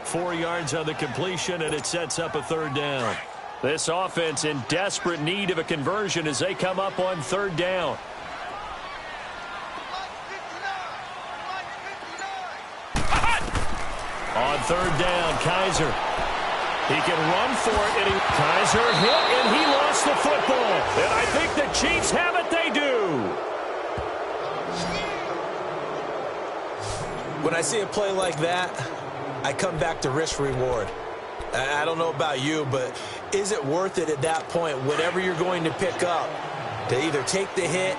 4 yards on the completion, and it sets up a third down. This offense in desperate need of a conversion as they come up on third down. On third down, Kaiser. He can run for it, and Kaiser hit, and he lost the football. And I think the Chiefs have it. They do. When I see a play like that, I come back to risk-reward. I don't know about you, but is it worth it at that point, whatever you're going to pick up, to either take the hit,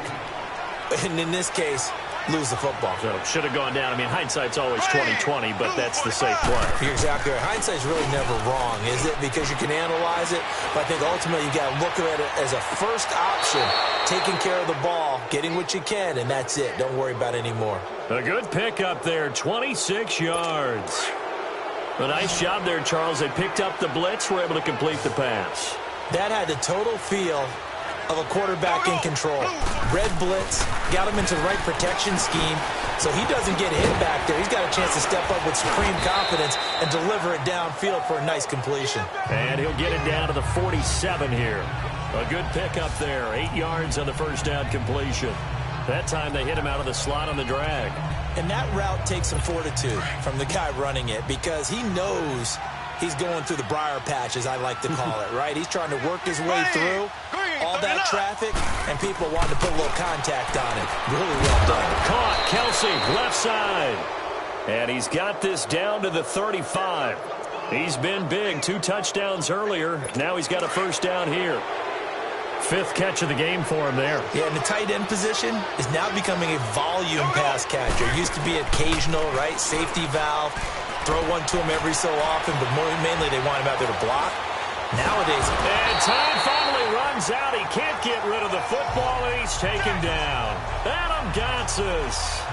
and in this case, lose the football? So should have gone down. I mean, hindsight's always 20/20, but that's the safe play. You're exactly right. Hindsight's really never wrong, is it? Because you can analyze it, but I think ultimately you got to look at it as a first option, taking care of the ball, getting what you can, and that's it. Don't worry about it anymore. A good pickup there, 26 yards. A nice job there, Charles. They picked up the blitz, were able to complete the pass. That had the total feel of a quarterback in control. Red blitz, got him into the right protection scheme, so he doesn't get hit back there. He's got a chance to step up with supreme confidence and deliver it downfield for a nice completion. And he'll get it down to the 47 here. A good pickup there, 8 yards on the first down completion. That time they hit him out of the slot on the drag. And that route takes some fortitude from the guy running it because he knows he's going through the briar patch, as I like to call it, right? He's trying to work his way through all that traffic, and people want to put a little contact on it. Really well done. Caught, Kelsey, left side. And he's got this down to the 35. He's been big, 2 touchdowns earlier. Now he's got a first down here. 5th catch of the game for him there. Yeah, and the tight end position is now becoming a volume pass catcher. Used to be occasional, right? Safety valve. Throw one to him every so often, but mainly they want him out there to block. Nowadays. And time finally runs out. He can't get rid of the football, and he's taken down. Adam Gotsis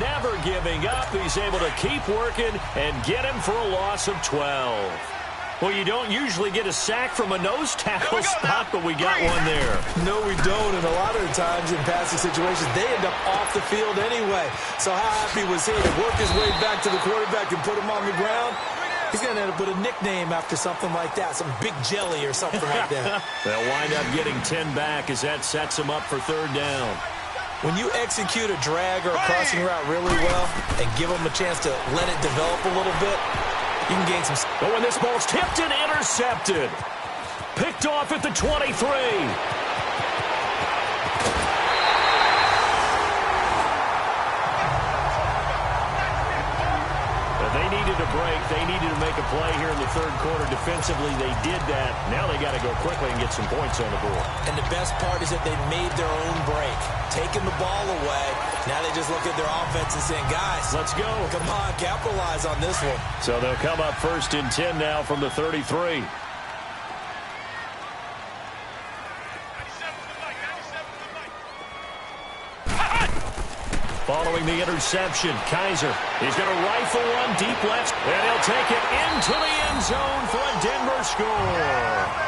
never giving up. He's able to keep working and get him for a loss of 12. Well, you don't usually get a sack from a nose tackle spot, but we got one there. No, we don't, and a lot of the times in passing situations, they end up off the field anyway. So how happy was he to work his way back to the quarterback and put him on the ground? He's going to end up with a nickname after something like that, some big jelly or something like that. They'll wind up getting 10 back as that sets them up for third down. When you execute a drag or a crossing route really well and give them a chance to let it develop a little bit, you can gain some... But when this ball's tipped and intercepted. Picked off at the 23. They needed a break. They needed to make a play here in the third quarter. Defensively, they did that. Now they got to go quickly and get some points on the board. And the best part is that they made their own break. Taking the ball away. Now they just look at their offense and saying, guys, let's go. Come on, capitalize on this one. So they'll come up first and 10 now from the 33. Following the interception, Kaiser is going to rifle one deep left, and he'll take it into the end zone for a Denver score.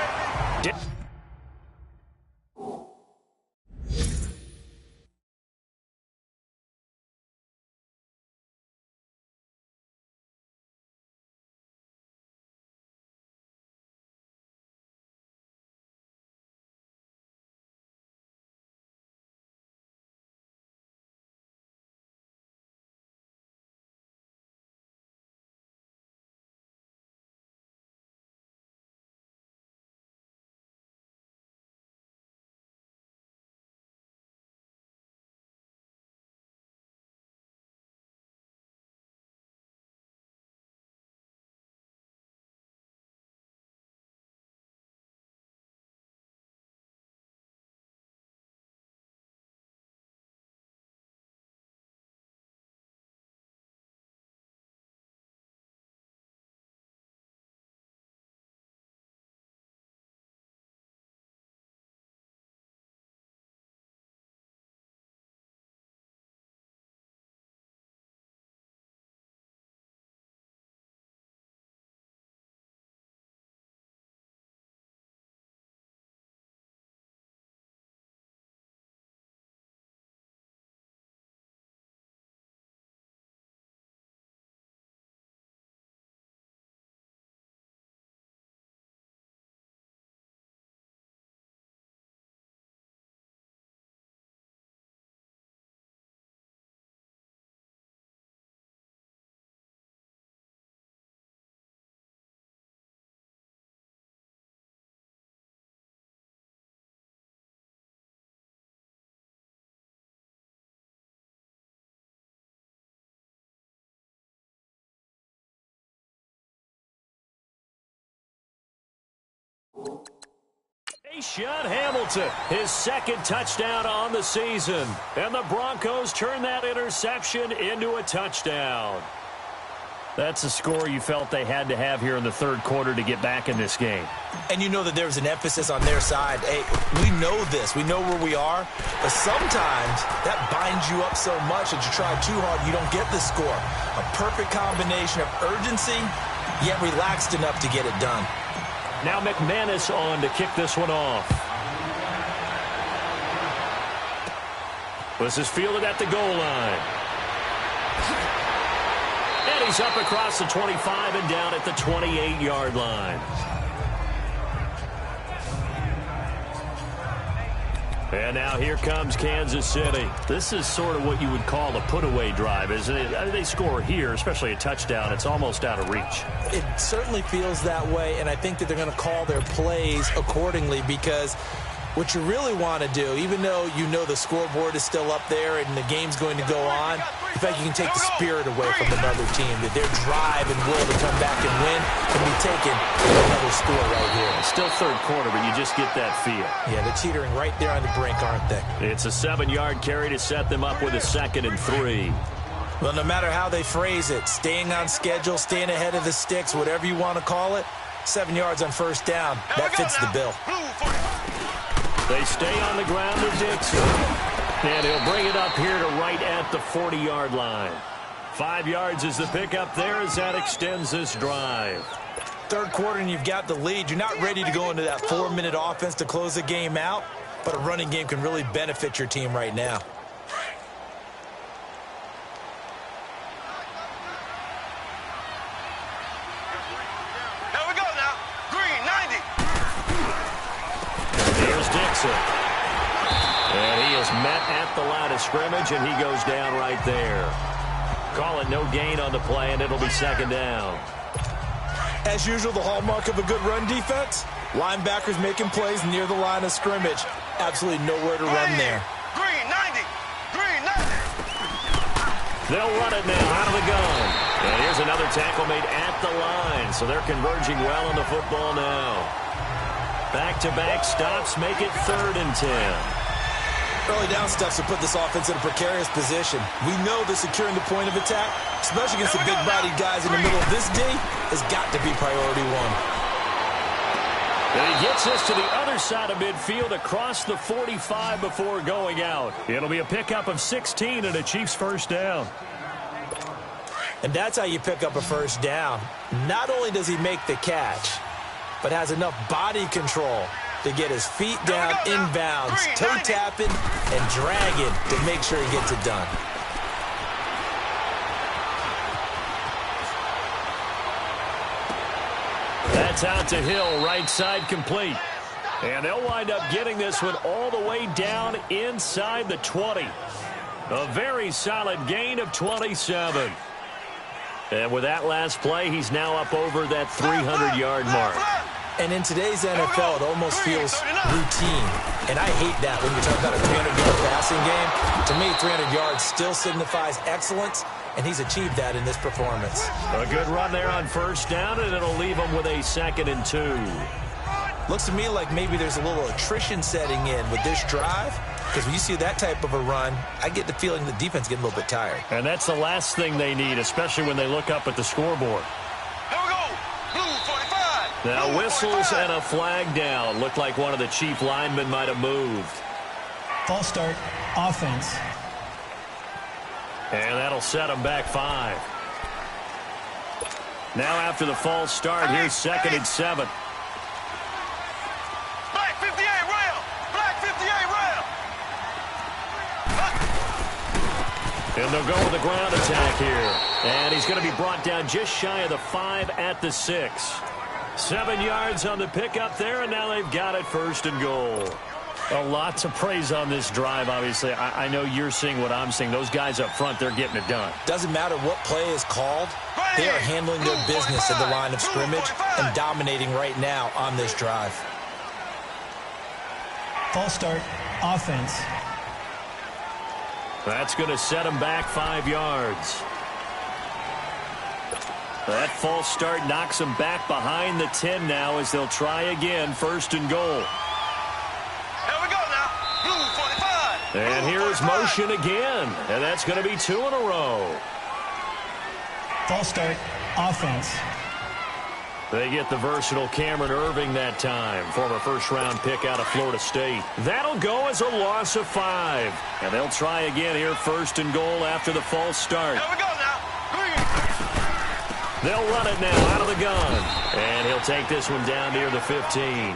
Shot Hamilton, his second touchdown on the season. And the Broncos turn that interception into a touchdown. That's a score you felt they had to have here in the third quarter to get back in this game. And you know that there's an emphasis on their side. Hey, we know this. We know where we are. But sometimes that binds you up so much that you try too hard, you don't get the score. A perfect combination of urgency, yet relaxed enough to get it done. Now McManus on to kick this one off. This is fielded at the goal line. And he's up across the 25 and down at the 28-yard line. And now here comes Kansas City. This is sort of what you would call a put-away drive, isn't it? They score here, especially a touchdown. It's almost out of reach. It certainly feels that way, and I think that they're going to call their plays accordingly because what you really want to do, even though you know the scoreboard is still up there and the game's going to go on, in fact, you can take the spirit away from another team, that their drive and will to come back and win can be taken with another score right here. It's still third quarter, but you just get that feel. Yeah, they're teetering right there on the brink, aren't they? It's a 7-yard carry to set them up with a 2nd and 3. Well, no matter how they phrase it, staying on schedule, staying ahead of the sticks, whatever you want to call it, 7 yards on first down, that fits the bill. They stay on the ground with Dixon. And he'll bring it up here to right at the 40-yard line. 5 yards is the pickup there as that extends this drive. Third quarter and you've got the lead. You're not ready to go into that 4-minute offense to close the game out, but a running game can really benefit your team right now. Here we go now. Green, 90. Here's Dixon. And he is met at the line of scrimmage, and he goes down right there. Call it no gain on the play, and it'll be second down. As usual, the hallmark of a good run defense, linebackers making plays near the line of scrimmage. Absolutely nowhere to run there. Green, 90. Green, 90. They'll run it now out of the gun. And here's another tackle made at the line, so they're converging well on the football now. Back-to-back stops make it 3rd and 10. Early down steps will put this offense in a precarious position. We know that securing the point of attack, especially against the big-bodied guys in the middle of this D, has got to be priority one. And he gets this to the other side of midfield across the 45 before going out. It'll be a pickup of 16 and a Chiefs first down. And that's how you pick up a first down. Not only does he make the catch, but has enough body control to get his feet down inbounds, toe-tapping and dragging to make sure he gets it done. That's out to Hill, right side complete. And they'll wind up getting this one all the way down inside the 20. A very solid gain of 27. And with that last play, he's now up over that 300-yard mark. And in today's NFL, it almost feels routine. And I hate that when you're talking about a 300-yard passing game. To me, 300 yards still signifies excellence, and he's achieved that in this performance. A good run there on first down, and it'll leave him with a 2nd and 2. Looks to me like maybe there's a little attrition setting in with this drive, because when you see that type of a run, I get the feeling the defense is getting a little bit tired. And that's the last thing they need, especially when they look up at the scoreboard. Here we go. Blue, 45. Now whistles and a flag down. Looked like one of the Chief linemen might have moved. False start, offense. And that'll set him back 5. Now after the false start, here's 2nd and 7. Black 58 rail. Black 58 rail. And they'll go with the ground attack here. And he's going to be brought down just shy of the 5 at the 6. 7 yards on the pickup there, and now they've got it 1st and goal. A lot to praise on this drive, obviously. I know you're seeing what I'm seeing. Those guys up front, they're getting it done. Doesn't matter what play is called. They are handling their business at the line of scrimmage and dominating right now on this drive. False start, offense. That's going to set him back 5 yards. That false start knocks him back behind the 10 now as they'll try again, 1st and goal. Here we go now. Blue, 45. And here's motion again, and that's going to be 2 in a row. False start, offense. They get the versatile Cameron Irving that time, former first-round pick out of Florida State. That'll go as a loss of 5. And they'll try again here, 1st and goal after the false start. Here we go now. Green. They'll run it now out of the gun. And he'll take this one down near the 15.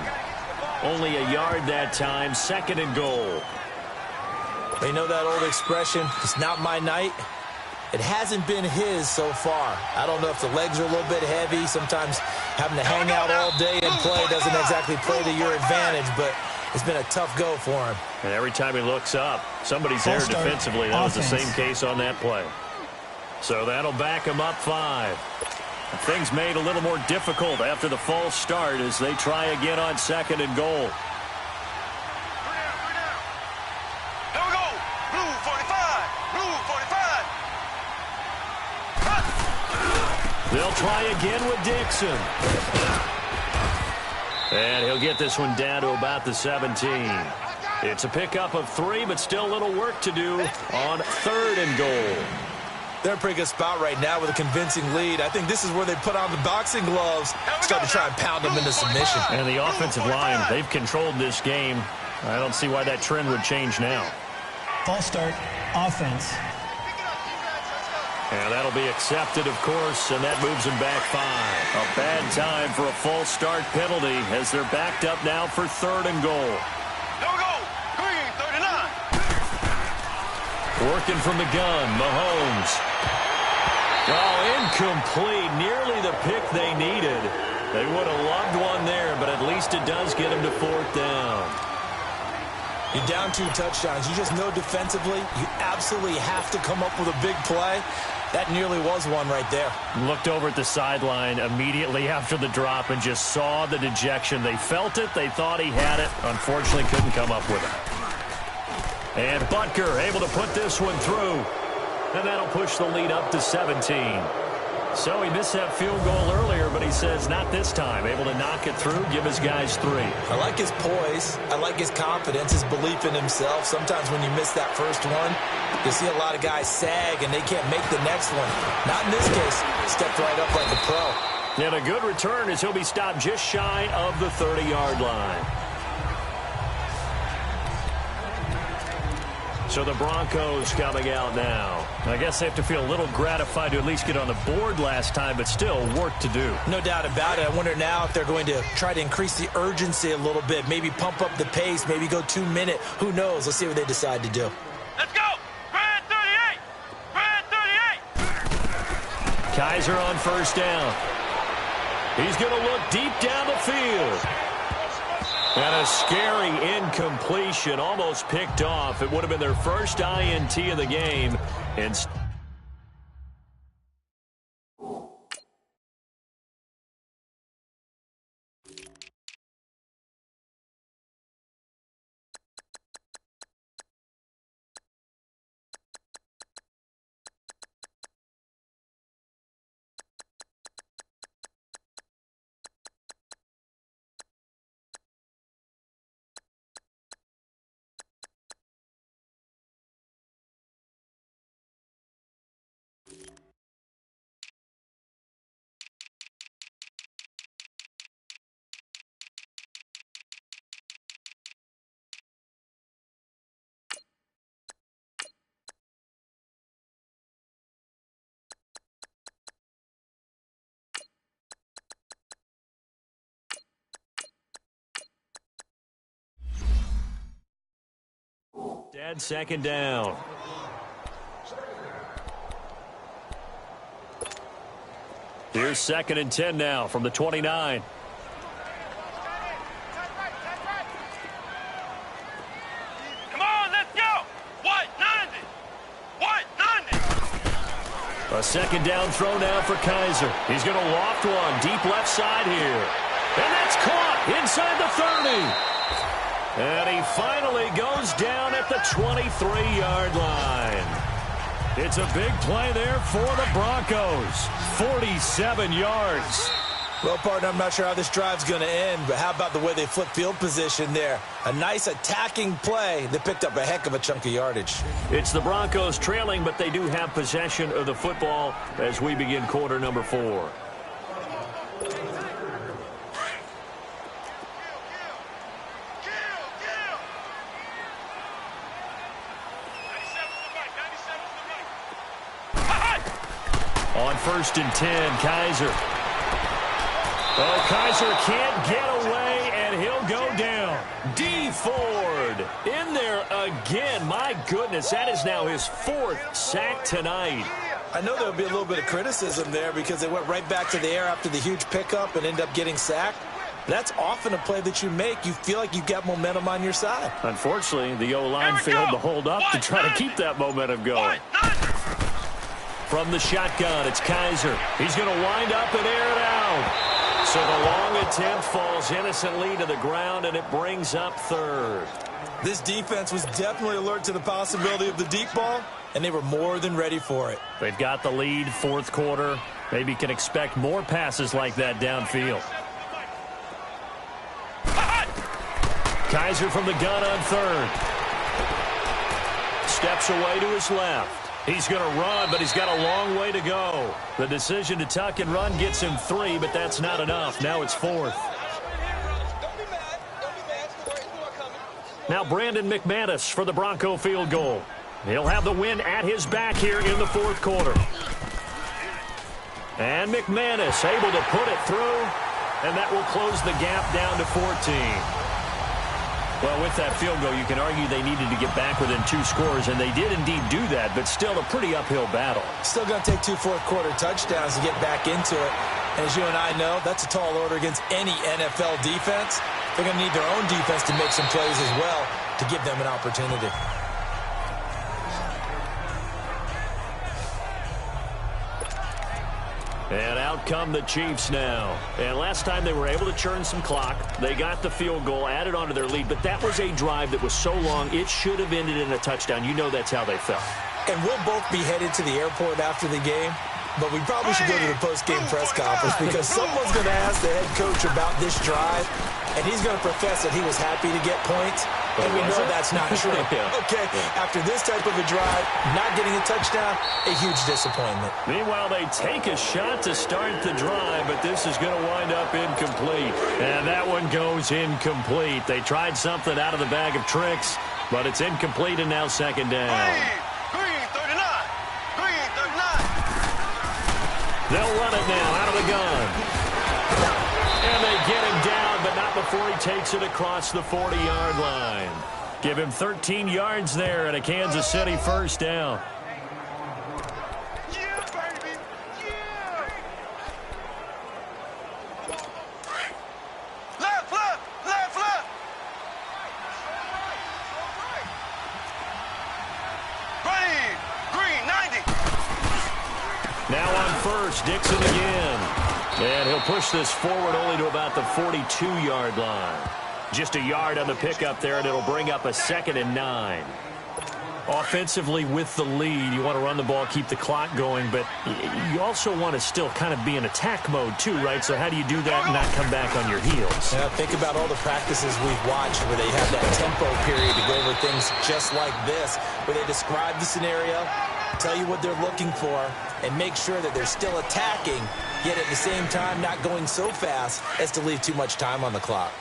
Only a yard that time, 2nd and goal. They know that old expression, it's not my night. It hasn't been his so far. I don't know if the legs are a little bit heavy. Sometimes having to hang out all day and play doesn't exactly play to your advantage, but it's been a tough go for him. And every time he looks up, somebody's there defensively. That was the same case on that play. So that'll back him up 5. Things made a little more difficult after the false start as they try again on 2nd and goal. Here we go. Blue, 45. Blue, 45. They'll try again with Dixon. And he'll get this one down to about the 17. It's a pickup of 3, but still a little work to do on 3rd and goal. They're in a pretty good spot right now with a convincing lead. I think this is where they put on the boxing gloves, start to try and pound them into submission. And the offensive line, they've controlled this game. I don't see why that trend would change now. False start, offense. And that'll be accepted, of course, and that moves them back 5. A bad time for a false start penalty as they're backed up now for 3rd and goal. Here we go. Green, 39. Working from the gun, Mahomes. Oh, incomplete. Nearly the pick they needed. They would have loved one there, but at least it does get them to 4th down. You're down 2 touchdowns. You just know defensively you absolutely have to come up with a big play. That nearly was one right there. Looked over at the sideline immediately after the drop and just saw the dejection. They felt it. They thought he had it. Unfortunately, couldn't come up with it. And Butker able to put this one through. And that'll push the lead up to 17. So he missed that field goal earlier, but he says not this time. Able to knock it through, give his guys 3. I like his poise. I like his confidence, his belief in himself. Sometimes when you miss that first one, you see a lot of guys sag and they can't make the next one. Not in this case. Stepped right up like a pro. And a good return as he'll be stopped just shy of the 30-yard line. So the Broncos coming out now. I guess they have to feel a little gratified to at least get on the board last time, but still work to do. No doubt about it. I wonder now if they're going to try to increase the urgency a little bit, maybe pump up the pace, maybe go 2-minute. Who knows? Let's see what they decide to do. Let's go. Brad 38. Brad 38. Kaiser on 1st down. He's going to look deep down the field. And a scary incompletion, almost picked off. It would have been their first INT of the game. And dead 2nd down. Here's 2nd and 10 now from the 29. Come on, let's go. White 90. White 90. A 2nd down throw now for Kaiser. He's going to loft one deep left side here. And that's caught inside the 30. And he finally goes down at the 23-yard line. It's a big play there for the Broncos. 47 yards. Well, partner, I'm not sure how this drive's going to end, but how about the way they flip field position there? A nice attacking play that picked up a heck of a chunk of yardage. It's the Broncos trailing, but they do have possession of the football as we begin quarter number 4. On 1st and 10, Kaiser. Oh, Kaiser can't get away, and he'll go down. D. Ford in there again. My goodness, that is now his 4th sack tonight. I know there'll be a little bit of criticism there because they went right back to the air after the huge pickup and end up getting sacked. That's often a play that you make. You feel like you've got momentum on your side. Unfortunately, the O-line failed to hold up to try to keep that momentum going. From the shotgun, it's Kaiser. He's going to wind up and air it out. So the long attempt falls innocently to the ground, and it brings up 3rd. This defense was definitely alert to the possibility of the deep ball, and they were more than ready for it. They've got the lead, 4th quarter. Maybe can expect more passes like that downfield. Kaiser from the gun on 3rd. Steps away to his left. He's going to run, but he's got a long way to go. The decision to tuck and run gets him 3, but that's not enough. Now it's 4th. Now Brandon McManus for the Bronco field goal. He'll have the win at his back here in the 4th quarter. And McManus able to put it through, and that will close the gap down to 14. Well, with that field goal, you can argue they needed to get back within 2 scores, and they did indeed do that, but still a pretty uphill battle. Still going to take 2 fourth-quarter touchdowns to get back into it. And as you and I know, that's a tall order against any NFL defense. They're going to need their own defense to make some plays as well to give them an opportunity. And out come the Chiefs now. And last time they were able to churn some clock. They got the field goal, added onto their lead. But that was a drive that was so long, it should have ended in a touchdown. You know that's how they felt. And we'll both be headed to the airport after the game. But we probably should go to the post-game press conference because someone's going to ask the head coach about this drive, and he's going to profess that he was happy to get points, and we know that's not true. Okay, after this type of a drive, not getting a touchdown, a huge disappointment. Meanwhile, they take a shot to start the drive, but this is going to wind up incomplete. And that one goes incomplete. They tried something out of the bag of tricks, but it's incomplete and now second down. They'll run it now out of the gun. And they get him down, but not before he takes it across the 40-yard line. Give him 13 yards there and a Kansas City first down. Yeah, baby. Yeah. Left, left, left, left. Ready. Green, 90. Now on first, Dixon again. And he'll push this forward only to about the 42-yard line. Just a yard on the pickup there, and it'll bring up a 2nd and 9. Offensively with the lead, you want to run the ball, keep the clock going, but you also want to still kind of be in attack mode too, right? So how do you do that and not come back on your heels? Yeah, think about all the practices we've watched where they have that tempo period to go over things just like this, where they describe the scenario, tell you what they're looking for, and make sure that they're still attacking, yet at the same time not going so fast as to leave too much time on the clock.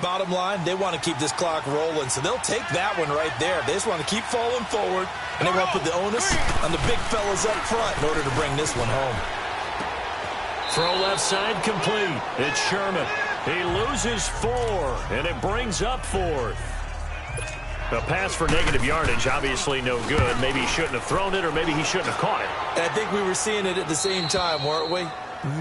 Bottom line, they want to keep this clock rolling, so they'll take that one right there. They just want to keep falling forward, and they want to put the onus on the big fellas up front in order to bring this one home. Throw left side complete. It's Sherman. He loses 4, and it brings up 4th. A pass for negative yardage, obviously no good. Maybe he shouldn't have thrown it, or maybe he shouldn't have caught it. And I think we were seeing it at the same time, weren't we?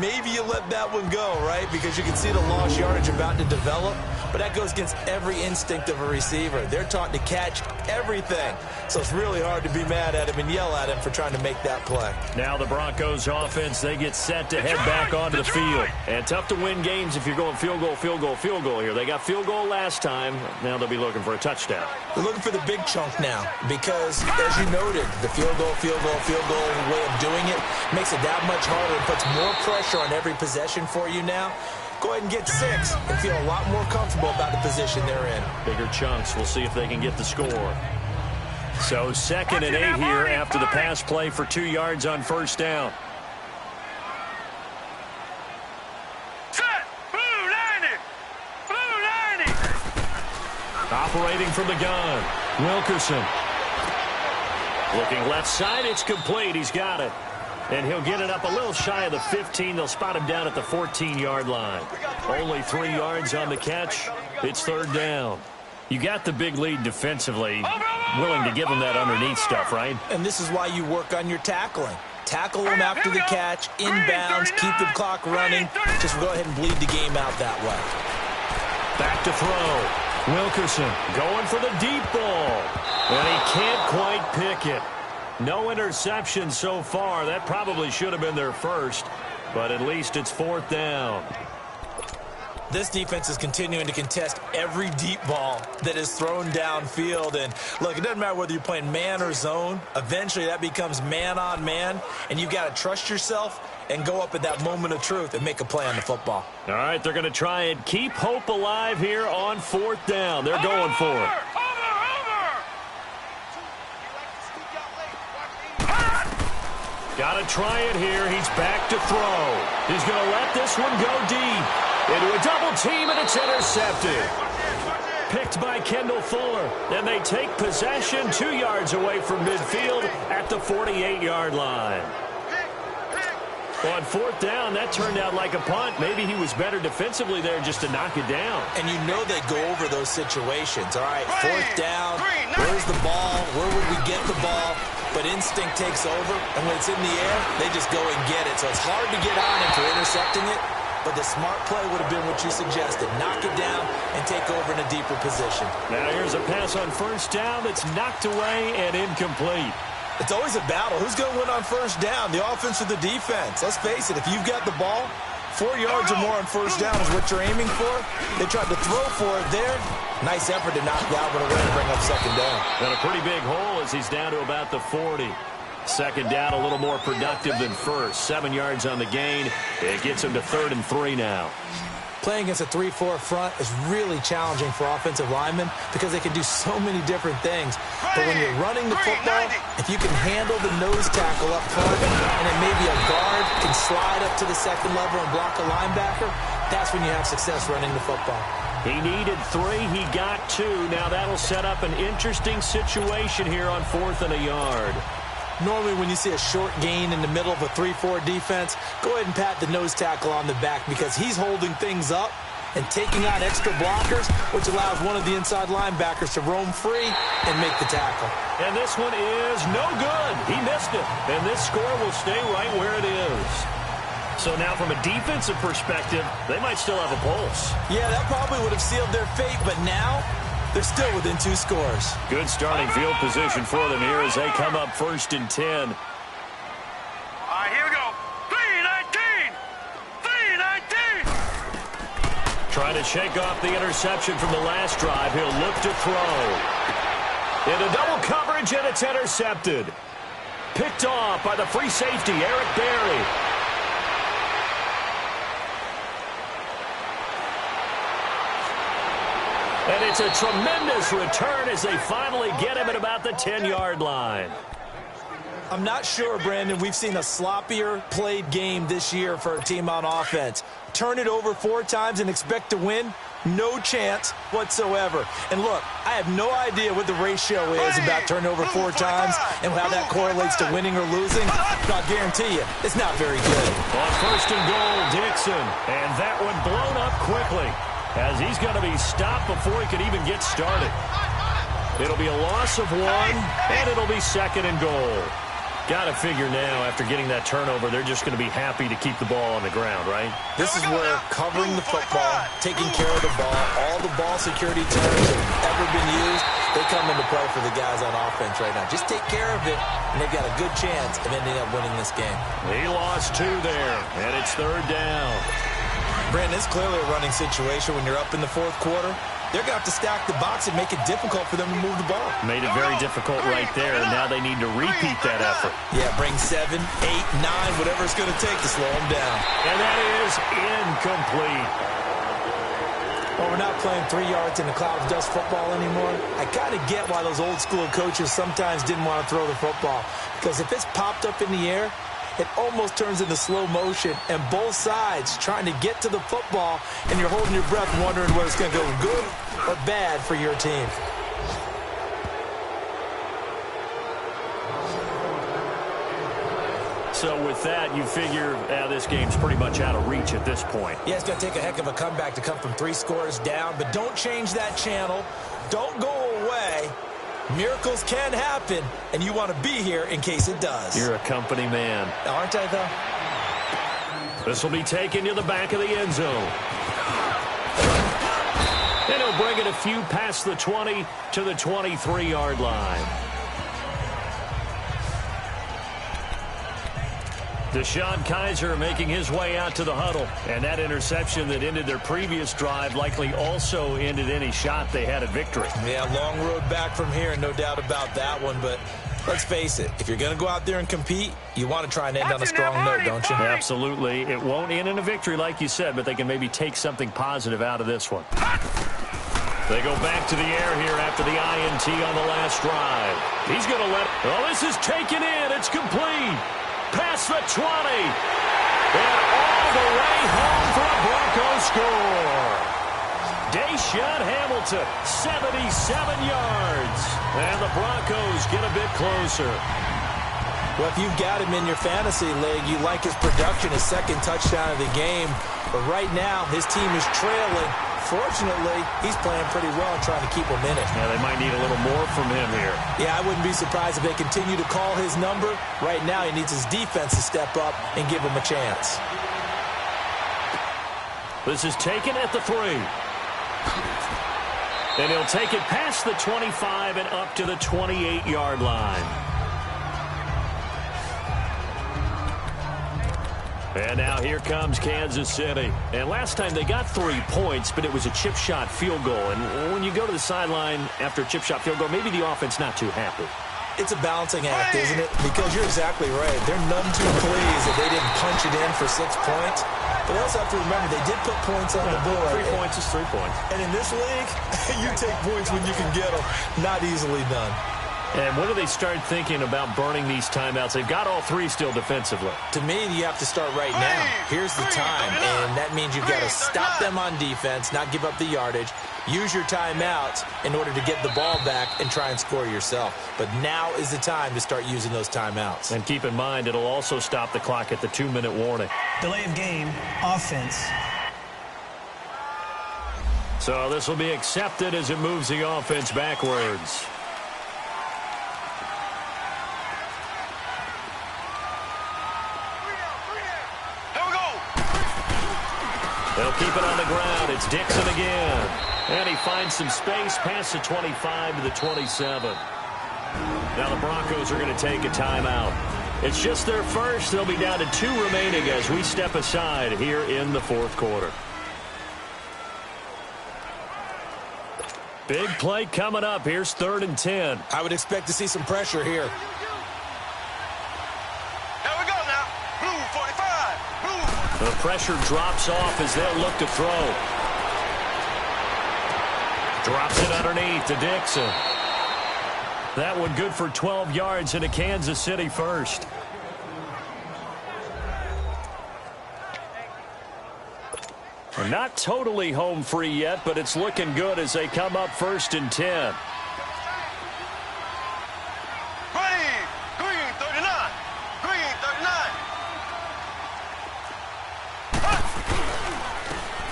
Maybe you let that one go, right? Because you can see the lost yardage about to develop. But that goes against every instinct of a receiver. They're taught to catch everything. So it's really hard to be mad at him and yell at him for trying to make that play. Now the Broncos offense, they get set to head back onto the field. And tough to win games if you're going field goal, field goal, field goal here. They got field goal last time. Now they'll be looking for a touchdown. They're looking for the big chunk now because, as you noted, the field goal way of doing it makes it that much harder and puts more pressure on every possession for you now. Go ahead and get 6 and feel a lot more comfortable about the position they're in. Bigger chunks. We'll see if they can get the score. So 2nd and 8 here after the pass play for 2 yards on first down. Set. Blue 90. Blue 90. Operating from the gun. Wilkerson. Looking left side. It's complete. He's got it. And he'll get it up a little shy of the 15. They'll spot him down at the 14-yard line. Only 3 yards on the catch. It's 3rd down. You got the big lead defensively. Willing to give them that underneath stuff, right? And this is why you work on your tackling. Tackle them after the catch, inbounds, keep the clock running. Just go ahead and bleed the game out that way. Back to throw. Wilkerson going for the deep ball. And he can't quite pick it. No interception so far. That probably should have been their first, but at least it's 4th down. This defense is continuing to contest every deep ball that is thrown downfield. And look, it doesn't matter whether you're playing man or zone. Eventually that becomes man on man, and you've got to trust yourself and go up at that moment of truth and make a play on the football. All right, they're going to try and keep hope alive here on 4th down. They're going for it. Got to try it here. He's back to throw. He's going to let this one go deep. Into a double team, and it's intercepted. Picked by Kendall Fuller. Then they take possession 2 yards away from midfield at the 48-yard line. On fourth down, that turned out like a punt. Maybe he was better defensively there just to knock it down. And you know they go over those situations. All right, fourth down, where's the ball? Where would we get the ball? But instinct takes over, and when it's in the air, they just go and get it. So it's hard to get on him for intercepting it, but the smart play would have been what you suggested. Knock it down and take over in a deeper position. Now here's a pass on first down that's knocked away and incomplete. It's always a battle. Who's going to win on first down, the offense or the defense? Let's face it, if you've got the ball, 4 yards or more on first down is what you're aiming for. They tried to throw for it there. Nice effort to knock Galvin away and bring up second down. And a pretty big hole as he's down to about the 40. Second down, a little more productive than first. 7 yards on the gain. It gets him to 3rd and 3 now. Playing against a 3-4 front is really challenging for offensive linemen because they can do so many different things. But when you're running the football, if you can handle the nose tackle up front and then maybe a guard can slide up to the second level and block a linebacker, that's when you have success running the football. He needed 3. He got 2. Now that'll set up an interesting situation here on 4th and a yard. Normally when you see a short gain in the middle of a 3-4 defense, go ahead and pat the nose tackle on the back because he's holding things up and taking out extra blockers, which allows one of the inside linebackers to roam free and make the tackle. And this one is no good. He missed it. And this score will stay right where it is. So now from a defensive perspective, they might still have a pulse. Yeah, that probably would have sealed their fate, but now they're still within 2 scores. Good starting field position for them here as they come up 1st and 10. All right, here we go. 3-19. 3-19. Trying to shake off the interception from the last drive. He'll look to throw. Into double coverage, and it's intercepted. Picked off by the free safety, Eric Berry. And it's a tremendous return as they finally get him at about the 10-yard line. I'm not sure, Brandon, we've seen a sloppier played game this year for a team on offense. Turn it over 4 times and expect to win? No chance whatsoever. And look, I have no idea what the ratio is about turnover 4 times and how that correlates to winning or losing. But I'll guarantee you, it's not very good. On 1st and goal, Dixon. And that one blown up quickly, as he's going to be stopped before he could even get started. It'll be a loss of 1, and it'll be 2nd and goal. Got to figure now, after getting that turnover, they're just going to be happy to keep the ball on the ground, right? This is where covering the football, taking care of the ball, all the ball security terms that have ever been used, they come into play for the guys on offense right now. Just take care of it, and they've got a good chance of ending up winning this game. He lost 2 there, and it's 3rd down. Brandon, it's clearly a running situation when you're up in the 4th quarter. They're going to have to stack the box and make it difficult for them to move the ball. Made it very difficult right there, and now they need to repeat that effort. Yeah, bring 7, 8, 9, whatever it's going to take to slow them down. And that is incomplete. Well, we're not playing 3 yards in a cloud of dust football anymore. I kind of get why those old school coaches sometimes didn't want to throw the football. Because if it's popped up in the air, it almost turns into slow motion, and both sides trying to get to the football, and you're holding your breath wondering whether it's going to go good or bad for your team. So with that, you figure this game's pretty much out of reach at this point. Yeah, it's going to take a heck of a comeback to come from 3 scores down, but don't change that channel. Don't go away. Miracles can happen, and you want to be here in case it does. You're a company man. Aren't I, though? This will be taken to the back of the end zone. And he'll bring it a few past the 20 to the 23-yard line. Deshaun Kaiser making his way out to the huddle. And that interception that ended their previous drive likely also ended any shot they had at victory. Yeah, long road back from here, no doubt about that one. But let's face it, if you're going to go out there and compete, you want to try and end on a strong note, don't you? Absolutely. It won't end in a victory like you said, but they can maybe take something positive out of this one. They go back to the air here after the INT on the last drive. He's going to let... Oh, this is taken in. It's complete. Past the 20. And all the way home for a Broncos score. Deshaun Hamilton, 77 yards. And the Broncos get a bit closer. Well, if you've got him in your fantasy league, you like his production, his second touchdown of the game. But right now, his team is trailing. Fortunately, he's playing pretty well and trying to keep him in it. Yeah, they might need a little more from him here. Yeah, I wouldn't be surprised if they continue to call his number. Right now, he needs his defense to step up and give him a chance. This is taken at the 3. And he'll take it past the 25 and up to the 28-yard line. And now here comes Kansas City. And last time they got 3 points, but it was a chip shot field goal. And when you go to the sideline after a chip shot field goal, maybe the offense not too happy. It's a balancing act, isn't it? Because you're exactly right. They're none too pleased that they didn't punch it in for 6 points. But they also have to remember they did put points on the board. 3 points is 3 points. And in this league, you take points when you can get them. Not easily done. And when do they start thinking about burning these timeouts? They've got all 3 still defensively. To me, you have to start right now. Here's the time, and that means you've got to stop them on defense, not give up the yardage, use your timeouts in order to get the ball back and try and score yourself. But now is the time to start using those timeouts. And keep in mind, it'll also stop the clock at the 2-minute warning. Delay of game, offense. So this will be accepted as it moves the offense backwards. They'll keep it on the ground. It's Dixon again. And he finds some space past the 25 to the 27. Now the Broncos are going to take a timeout. It's just their first. They'll be down to 2 remaining as we step aside here in the 4th quarter. Big play coming up. Here's 3rd and 10. I would expect to see some pressure here. The pressure drops off as they'll look to throw. Drops it underneath to Dixon. That one good for 12 yards into Kansas City first. We're not totally home free yet, but it's looking good as they come up 1st and 10.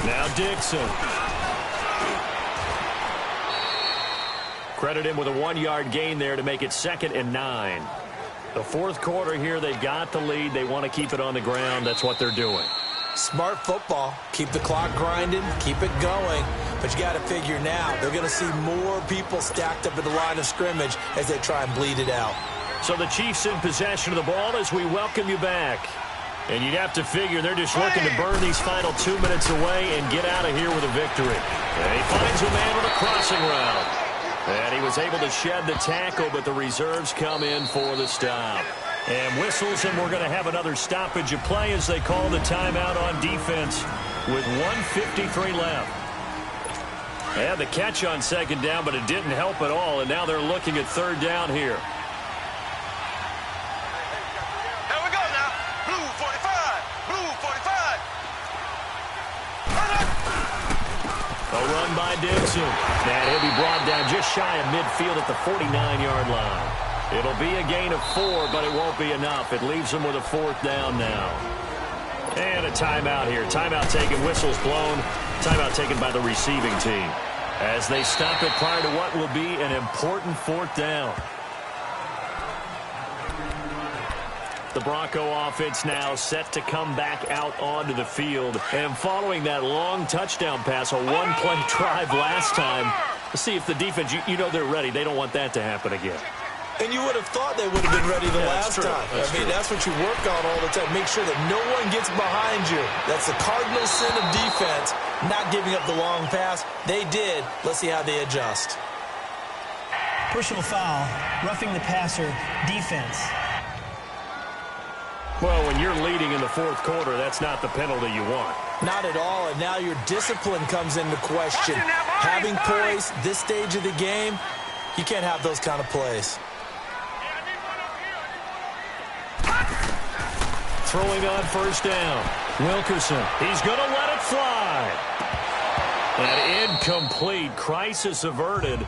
Now Dixon. Credit him with a 1-yard gain there to make it 2nd and 9. The 4th quarter here, they've got the lead. They want to keep it on the ground. That's what they're doing. Smart football. Keep the clock grinding. Keep it going. But you got to figure now, they're going to see more people stacked up at the line of scrimmage as they try and bleed it out. So the Chiefs in possession of the ball as we welcome you back. And you'd have to figure they're just looking to burn these final 2 minutes away and get out of here with a victory. And he finds a man with a crossing route. And he was able to shed the tackle, but the reserves come in for the stop. And whistles, and we're going to have another stoppage of play as they call the timeout on defense with 1:53 left. They had the catch on 2nd down, but it didn't help at all, and now they're looking at 3rd down here. A run by Dixon. And he'll be brought down just shy of midfield at the 49-yard line. It'll be a gain of 4, but it won't be enough. It leaves them with a 4th down now. And a timeout here. Timeout taken, whistles blown. Timeout taken by the receiving team as they stop it prior to what will be an important 4th down. The Bronco offense now set to come back out onto the field. And following that long touchdown pass, a 1-play drive last time, let's see if the defense, you know they're ready. They don't want that to happen again. And you would have thought they would have been ready the last time. That's what you work on all the time. Make sure that no one gets behind you. That's the cardinal sin of defense, not giving up the long pass. They did. Let's see how they adjust. Personal foul, roughing the passer, defense. Well, when you're leading in the 4th quarter, that's not the penalty you want. Not at all, and now your discipline comes into question. Having poise this stage of the game, you can't have those kind of plays. Throwing on 1st down. Wilkerson, he's going to let it fly. An incomplete. Crisis averted.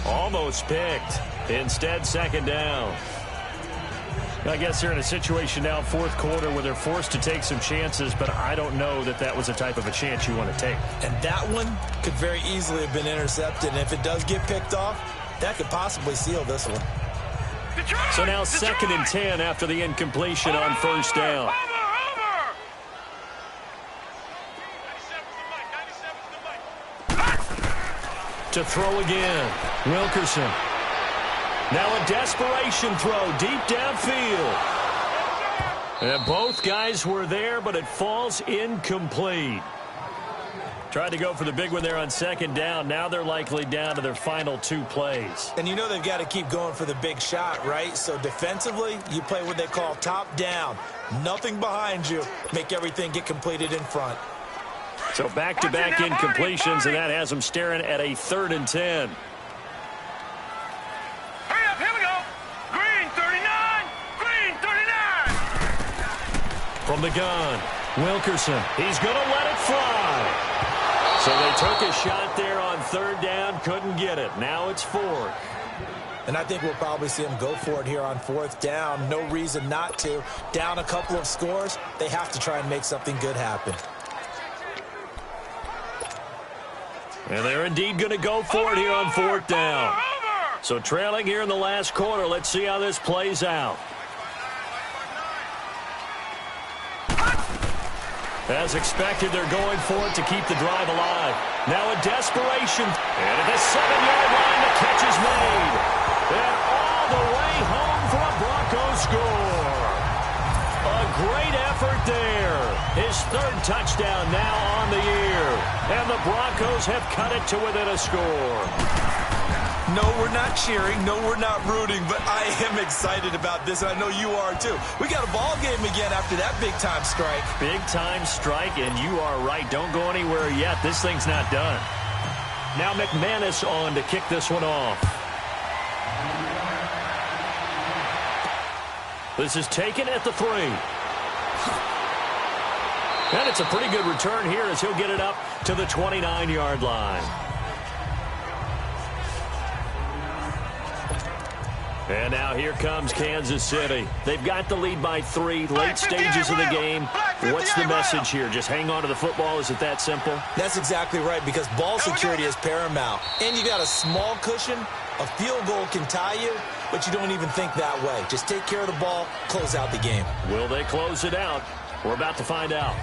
Almost picked. Instead, 2nd down. I guess they're in a situation now, fourth quarter, where they're forced to take some chances, but I don't know that that was the type of a chance you want to take. And that one could very easily have been intercepted, and if it does get picked off, that could possibly seal this one. So now 2nd and 10 after the incompletion on first down. To throw again, Wilkerson. Now a desperation throw deep downfield. And both guys were there, but it falls incomplete. Tried to go for the big one there on 2nd down. Now they're likely down to their final 2 plays. And you know they've got to keep going for the big shot, right? So defensively, you play what they call top down. Nothing behind you. Make everything get completed in front. So back-to-back incompletions, and that has them staring at a 3rd and 10. Hurry up, here we go. Green 39, green 39. From the gun, Wilkerson. He's going to let it fly. So they took a shot there on 3rd down, couldn't get it. Now it's 4th. And I think we'll probably see them go for it here on 4th down. No reason not to. Down a couple of scores, they have to try and make something good happen. And they're indeed going to go for it here on 4th down. So trailing here in the last quarter. Let's see how this plays out. As expected, they're going for it to keep the drive alive. Now a desperation. And at the 7-yard line, the catch is made. And all the way home for a Broncos score. A great effort there. His 3rd touchdown now on the year. And the Broncos have cut it to within a score. No, we're not cheering. No, we're not rooting. But I am excited about this, and I know you are too. We got a ball game again after that big-time strike. Big-time strike, and you are right. Don't go anywhere yet. This thing's not done. Now McManus on to kick this one off. This is taken at the 3. And it's a pretty good return here as he'll get it up to the 29-yard line. And now here comes Kansas City. They've got the lead by 3, late stages of the game. What's the message here? Just hang on to the football? Is it that simple? That's exactly right, because ball security is paramount. And you got a small cushion. A field goal can tie you, but you don't even think that way. Just take care of the ball, close out the game. Will they close it out? We're about to find out.